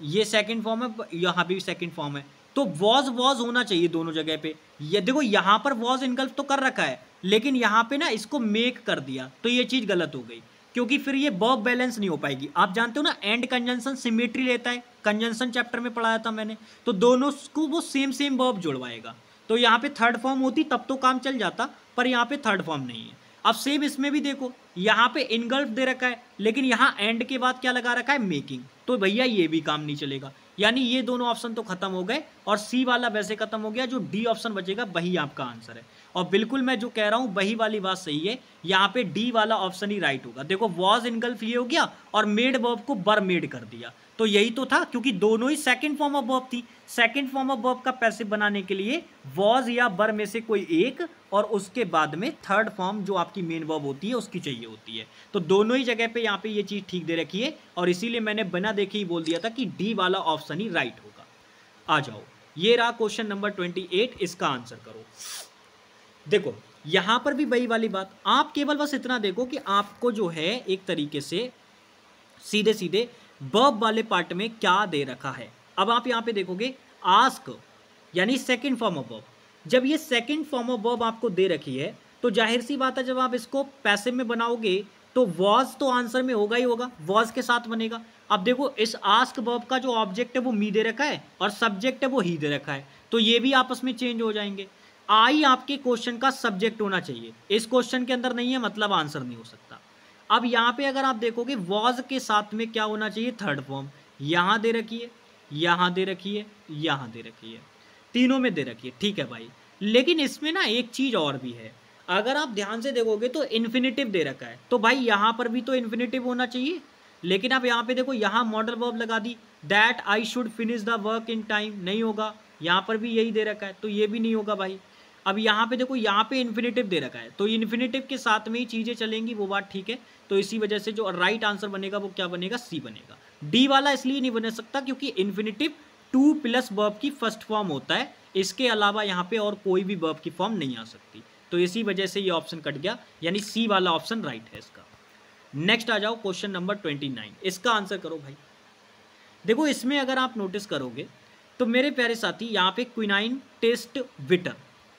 ये सेकंड फॉर्म है, यहाँ पे भी सेकंड फॉर्म है, तो वॉज होना चाहिए दोनों जगह पे। ये देखो यहाँ पर वॉज इनगल्फ तो कर रखा है, लेकिन यहाँ पे ना इसको मेक कर दिया, तो ये चीज़ गलत हो गई, क्योंकि फिर ये वर्ब बैलेंस नहीं हो पाएगी। आप जानते हो ना एंड कंजंक्शन सिमेट्री लेता है, कंजंक्शन चैप्टर में पढ़ाया था मैंने, तो दोनों को वो सेम वर्ब जुड़वाएगा। तो यहाँ पे थर्ड फॉर्म होती तब तो काम चल जाता, पर यहाँ पे थर्ड फॉर्म नहीं है। अब सेम इसमें भी देखो यहाँ पे इनगल्फ दे रखा है, लेकिन यहाँ एंड के बाद क्या लगा रखा है, मेकिंग, तो भैया ये भी काम नहीं चलेगा। यानी ये दोनों ऑप्शन तो खत्म हो गए और सी वाला वैसे खत्म हो गया, जो डी ऑप्शन बचेगा वही आपका आंसर है। और बिल्कुल मैं जो कह रहा हूँ वही वाली बात सही है, यहाँ पे डी वाला ऑप्शन ही राइट होगा। देखो वॉज इनगल्फ ये हो गया और मेड वर्ब को बर मेड कर दिया, तो यही तो था, क्योंकि दोनों ही सेकंड फॉर्म ऑफ वर्ब थी। सेकंड फॉर्म ऑफ वर्ब का पैसिव बनाने के लिए वॉज या बर में से कोई एक और उसके बाद में थर्ड फॉर्म जो आपकी मेन वर्ब होती है उसकी चाहिए होती है। तो दोनों ही जगह पे यहाँ पे ये चीज़ ठीक दे रखी है और इसीलिए मैंने बिना देखे ही बोल दिया था कि डी वाला ऑप्शन ही राइट होगा। आ जाओ, ये रहा क्वेश्चन नंबर 28, इसका आंसर करो। देखो यहाँ पर भी वही वाली बात, आप केवल बस इतना देखो कि आपको जो है एक तरीके से सीधे सीधे वर्ब वाले पार्ट में क्या दे रखा है। अब आप यहाँ पे देखोगे आस्क यानी सेकंड फॉर्म ऑफ वर्ब, जब ये सेकंड फॉर्म ऑफ वर्ब आपको दे रखी है तो जाहिर सी बात है जब आप इसको पैसिव में बनाओगे तो वॉज तो आंसर में होगा ही होगा, वॉज के साथ बनेगा। अब देखो इस आस्क वर्ब का जो ऑब्जेक्ट है वो मी दे रखा है और सब्जेक्ट है वो ही दे रखा है, तो ये भी आपस में चेंज हो जाएंगे। आई आपके क्वेश्चन का सब्जेक्ट होना चाहिए, इस क्वेश्चन के अंदर नहीं है मतलब आंसर नहीं हो सकता। अब यहाँ पे अगर आप देखोगे वॉज के साथ में क्या होना चाहिए, थर्ड फॉर्म, यहाँ दे रखी है, यहाँ दे रखी है, यहाँ दे रखी है, तीनों में दे रखी है, ठीक है भाई। लेकिन इसमें ना एक चीज़ और भी है, अगर आप ध्यान से देखोगे तो इन्फिनेटिव दे रखा है, तो भाई यहाँ पर भी तो इन्फिनेटिव होना चाहिए। लेकिन आप यहाँ पे देखो यहाँ मॉडल वर्ब लगा दी, that I should finish the work in time, नहीं होगा। यहाँ पर भी यही दे रखा है तो ये भी नहीं होगा भाई। अब यहाँ पे देखो यहाँ पे इन्फिनेटिव दे रखा है, तो इन्फिनेटिव के साथ में ही चीज़ें चलेंगी, वो बात ठीक है। तो इसी वजह से जो राइट आंसर बनेगा वो क्या बनेगा, सी बनेगा। डी वाला इसलिए नहीं बन सकता क्योंकि इन्फिनेटिव टू प्लस वर्ब की फर्स्ट फॉर्म होता है, इसके अलावा यहाँ पे और कोई भी वर्ब की फॉर्म नहीं आ सकती, तो इसी वजह से ये ऑप्शन कट गया, यानी सी वाला ऑप्शन राइट है इसका। नेक्स्ट आ जाओ क्वेश्चन नंबर 29, इसका आंसर करो भाई। देखो इसमें अगर आप नोटिस करोगे तो मेरे प्यारे साथी यहाँ पे क्विनाइन टेस्ट बिटर,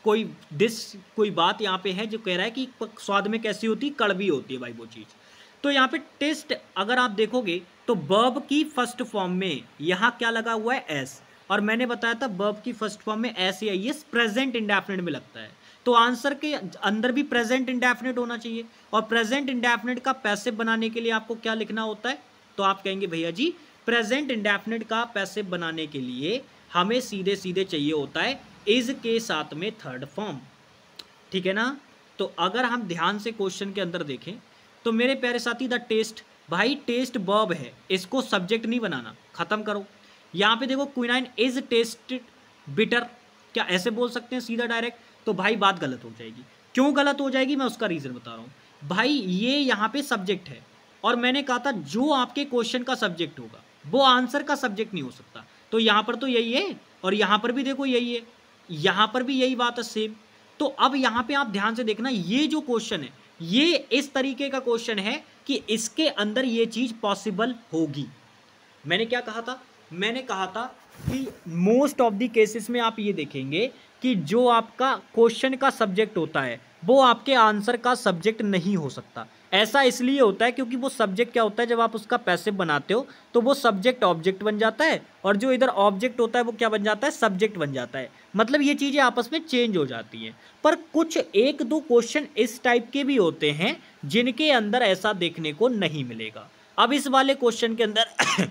कोई डिश कोई बात यहाँ पे है जो कह रहा है कि स्वाद में कैसी होती, कड़वी होती है भाई वो चीज़। तो यहाँ पे टेस्ट अगर आप देखोगे तो वर्ब की फर्स्ट फॉर्म में यहाँ क्या लगा हुआ है, एस, और मैंने बताया था वर्ब की फर्स्ट फॉर्म में एस या एस प्रेजेंट इंडेफिनिट में लगता है, तो आंसर के अंदर भी प्रेजेंट इंडेफिनिट होना चाहिए। और प्रेजेंट इंडेफिनिट का पैसिव बनाने के लिए आपको क्या लिखना होता है, तो आप कहेंगे भैया जी प्रेजेंट इंडेफिनिट का पैसिव बनाने के लिए हमें सीधे सीधे चाहिए होता है इज के साथ में थर्ड फॉर्म, ठीक है ना। तो अगर हम ध्यान से क्वेश्चन के अंदर देखें तो मेरे प्यारे साथी द टेस्ट, भाई टेस्ट वर्ब है, इसको सब्जेक्ट नहीं बनाना, खत्म करो। यहाँ पे देखो क्विनाइन इज टेस्टेड बिटर, क्या ऐसे बोल सकते हैं सीधा डायरेक्ट, तो भाई बात गलत हो जाएगी। क्यों गलत हो जाएगी मैं उसका रीज़न बता रहा हूँ भाई। ये यहाँ पे सब्जेक्ट है और मैंने कहा था जो आपके क्वेश्चन का सब्जेक्ट होगा वो आंसर का सब्जेक्ट नहीं हो सकता, तो यहाँ पर तो यही है और यहाँ पर भी देखो यही है, यहाँ पर भी यही बात है सेम। तो अब यहाँ पे आप ध्यान से देखना, ये जो क्वेश्चन है ये इस तरीके का क्वेश्चन है कि इसके अंदर ये चीज़ पॉसिबल होगी। मैंने क्या कहा था, मैंने कहा था कि मोस्ट ऑफ द केसेस में आप ये देखेंगे कि जो आपका क्वेश्चन का सब्जेक्ट होता है वो आपके आंसर का सब्जेक्ट नहीं हो सकता। ऐसा इसलिए होता है क्योंकि वो सब्जेक्ट क्या होता है, जब आप उसका पैसिव बनाते हो तो वो सब्जेक्ट ऑब्जेक्ट बन जाता है और जो इधर ऑब्जेक्ट होता है वो क्या बन जाता है, सब्जेक्ट बन जाता है। मतलब ये चीज़ें आपस में चेंज हो जाती हैं। पर कुछ एक दो क्वेश्चन इस टाइप के भी होते हैं जिनके अंदर ऐसा देखने को नहीं मिलेगा। अब इस वाले क्वेश्चन के अंदर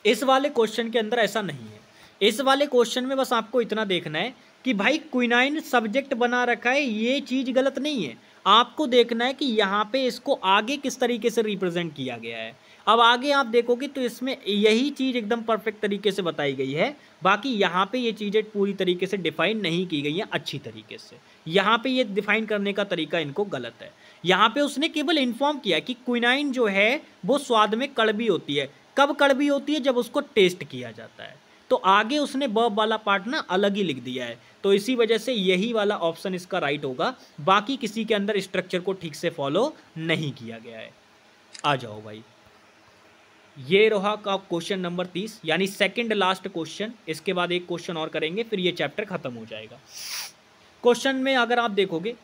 इस वाले क्वेश्चन के अंदर ऐसा नहीं है। इस वाले क्वेश्चन में बस आपको इतना देखना है कि भाई क्विनाइन सब्जेक्ट बना रखा है, ये चीज़ गलत नहीं है। आपको देखना है कि यहाँ पे इसको आगे किस तरीके से रिप्रेजेंट किया गया है। अब आगे आप देखोगे तो इसमें यही चीज़ एकदम परफेक्ट तरीके से बताई गई है, बाकी यहाँ पे ये चीज़ें पूरी तरीके से डिफाइन नहीं की गई हैं अच्छी तरीके से। यहाँ पे ये डिफाइन करने का तरीका इनको गलत है। यहाँ पे उसने केवल इन्फॉर्म किया कि क्विनाइन जो है वो स्वाद में कड़वी होती है। कब कड़वी होती है? जब उसको टेस्ट किया जाता है। तो आगे उसने वर्ब वाला पार्ट ना अलग ही लिख दिया है, तो इसी वजह से यही वाला ऑप्शन इसका राइट होगा। बाकी किसी के अंदर स्ट्रक्चर को ठीक से फॉलो नहीं किया गया है। आ जाओ भाई, ये रहा का क्वेश्चन नंबर 30, यानी सेकंड लास्ट क्वेश्चन। इसके बाद एक क्वेश्चन और करेंगे, फिर ये चैप्टर खत्म हो जाएगा। क्वेश्चन में अगर आप देखोगे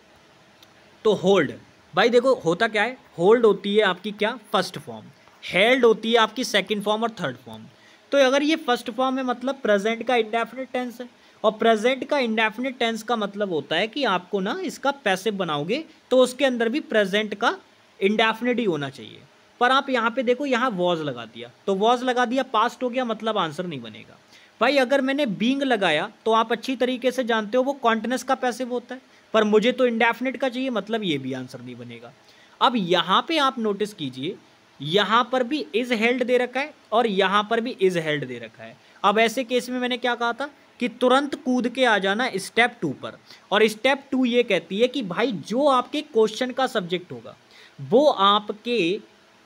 तो होल्ड, भाई देखो होता क्या है, होल्ड होती है आपकी क्या? First form. हेल्ड होती है आपकी सेकंड फॉर्म और थर्ड फॉर्म। तो अगर ये फर्स्ट फॉर्म है मतलब प्रेजेंट का इंडेफिनिट टेंस है, और प्रेजेंट का इंडेफिनिट टेंस का मतलब होता है कि आपको ना इसका पैसिव बनाओगे तो उसके अंदर भी प्रेजेंट का इंडेफिनिट ही होना चाहिए। पर आप यहाँ पे देखो, यहाँ वॉज लगा दिया, तो वॉज लगा दिया, पास्ट हो गया, मतलब आंसर नहीं बनेगा। भाई अगर मैंने बीइंग लगाया तो आप अच्छी तरीके से जानते हो वो कॉन्टिन्यूअस का पैसिव होता है, पर मुझे तो इंडेफिनिट का चाहिए, मतलब ये भी आंसर नहीं बनेगा। अब यहाँ पे आप नोटिस कीजिए, यहाँ पर भी इज हेल्ड दे रखा है और यहाँ पर भी इज हेल्ड दे रखा है। अब ऐसे केस में मैंने क्या कहा था कि तुरंत कूद के आ जाना स्टेप 2 पर, और स्टेप 2 ये कहती है कि भाई जो आपके क्वेश्चन का सब्जेक्ट होगा वो आपके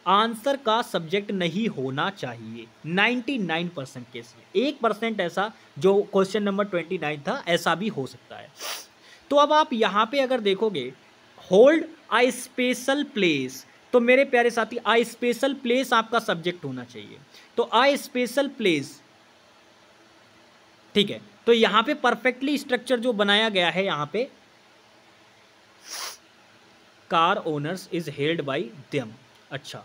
आंसर का सब्जेक्ट नहीं होना चाहिए 99% केस में। 1% ऐसा जो क्वेश्चन नंबर 29 था ऐसा भी हो सकता है। तो अब आप यहाँ पे अगर देखोगे होल्ड अ स्पेशल प्लेस, तो मेरे प्यारे साथी अ स्पेशल प्लेस आपका सब्जेक्ट होना चाहिए। तो अ स्पेशल प्लेस, ठीक है, तो यहाँ पे परफेक्टली स्ट्रक्चर जो बनाया गया है, यहाँ पे car owners is held by them. अच्छा,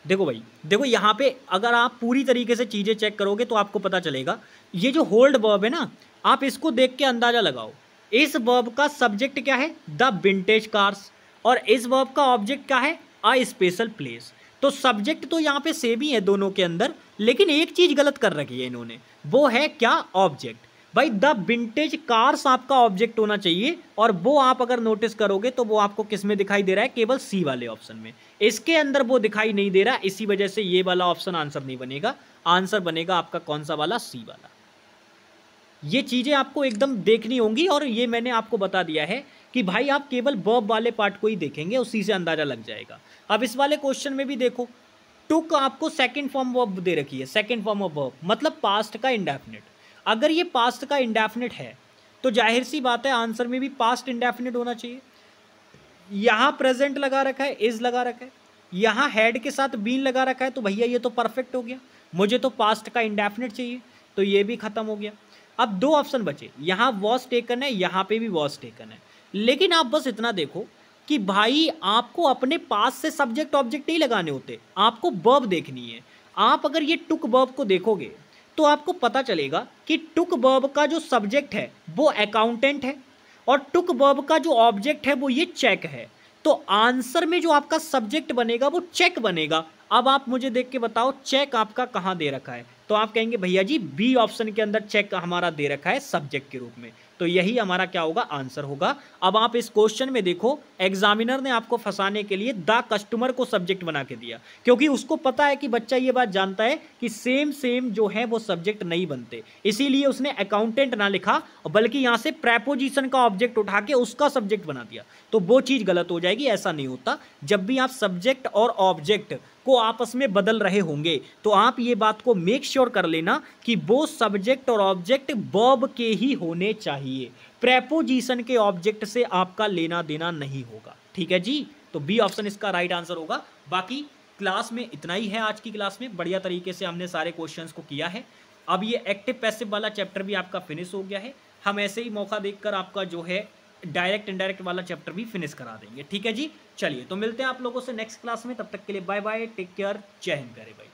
देखो भाई, देखो यहाँ पे अगर आप पूरी तरीके से चीज़ें चेक करोगे तो आपको पता चलेगा, ये जो होल्ड वर्ब है ना, आप इसको देख के अंदाजा लगाओ, इस वर्ब का सब्जेक्ट क्या है? द विंटेज कार्स, और इस वर्ब का ऑब्जेक्ट क्या है? A special place. तो सब्जेक्ट तो यहाँ पे सेम ही है दोनों के अंदर, लेकिन एक चीज़ गलत कर रखी है इन्होंने, वो है क्या? ऑब्जेक्ट। भाई द विंटेज कार्स आपका ऑब्जेक्ट होना चाहिए, और वो आप अगर नोटिस करोगे तो वो आपको किस में दिखाई दे रहा है? केवल सी वाले ऑप्शन में। इसके अंदर वो दिखाई नहीं दे रहा, इसी वजह से ये वाला ऑप्शन आंसर नहीं बनेगा। आंसर बनेगा आपका कौन सा वाला? सी वाला। ये चीज़ें आपको एकदम देखनी होंगी, और ये मैंने आपको बता दिया है कि भाई आप केवल वर्ब वाले पार्ट को ही देखेंगे, उसी से अंदाजा लग जाएगा। अब इस वाले क्वेश्चन में भी देखो, टुक आपको सेकंड फॉर्म वर्ब दे रखी है, सेकंड फॉर्म ऑफ वर्ब मतलब पास्ट का इंडेफिनिट। अगर ये पास्ट का इंडेफिनिट है तो जाहिर सी बात है आंसर में भी पास्ट इंडेफिनिट होना चाहिए। यहाँ प्रेजेंट लगा रखा है, इज लगा रखा है, यहाँ हेड के साथ बीन लगा रखा है, तो भैया ये तो परफेक्ट हो गया। मुझे तो पास्ट का इंडेफिनिट चाहिए, तो ये भी खत्म हो गया। अब दो ऑप्शन बचे, यहाँ वॉज टेकन है, यहाँ पे भी वॉज टेकन है। लेकिन आप बस इतना देखो कि भाई आपको अपने पास से सब्जेक्ट ऑब्जेक्ट नहीं लगाने होते, आपको वर्ब देखनी है। आप अगर ये टुक वर्ब को देखोगे तो आपको पता चलेगा कि टुक वर्ब का जो सब्जेक्ट है वो अकाउंटेंट है, और टुक वर्ब का जो ऑब्जेक्ट है वो ये चेक है। तो आंसर में जो आपका सब्जेक्ट बनेगा वो चेक बनेगा। अब आप मुझे देख के बताओ चेक आपका कहाँ दे रखा है? तो आप कहेंगे भैया जी बी ऑप्शन के अंदर चेक हमारा दे रखा है सब्जेक्ट के रूप में, तो यही हमारा क्या होगा? आंसर होगा। अब आप इस क्वेश्चन में देखो, एग्जामिनर ने आपको फंसाने के लिए द कस्टमर को सब्जेक्ट बना के दिया, क्योंकि उसको पता है कि बच्चा ये बात जानता है कि सेम सेम जो है वो सब्जेक्ट नहीं बनते, इसीलिए उसने अकाउंटेंट ना लिखा, बल्कि यहाँ से प्रेपोजिशन का ऑब्जेक्ट उठा के उसका सब्जेक्ट बना दिया। तो वो चीज़ गलत हो जाएगी, ऐसा नहीं होता। जब भी आप सब्जेक्ट और ऑब्जेक्ट को आपस में बदल रहे होंगे तो आप ये बात को मेक श्योर कर लेना कि वो सब्जेक्ट और ऑब्जेक्ट वर्ब के ही होने चाहिए, प्रेपोजिशन के ऑब्जेक्ट से आपका लेना देना नहीं होगा। ठीक है जी, तो बी ऑप्शन इसका राइट आंसर होगा। बाकी क्लास में इतना ही है। आज की क्लास में बढ़िया तरीके से हमने सारे क्वेश्चंस को किया है। अब ये एक्टिव पैसिव वाला चैप्टर भी आपका फिनिश हो गया है। हम ऐसे ही मौका देखकर आपका जो है डायरेक्ट इनडायरेक्ट वाला चैप्टर भी फिनिश करा देंगे। ठीक है जी, चलिए तो मिलते हैं आप लोगों से नेक्स्ट क्लास में। तब तक के लिए बाय बाय, टेक केयर, जय हिंद प्यारे भाई।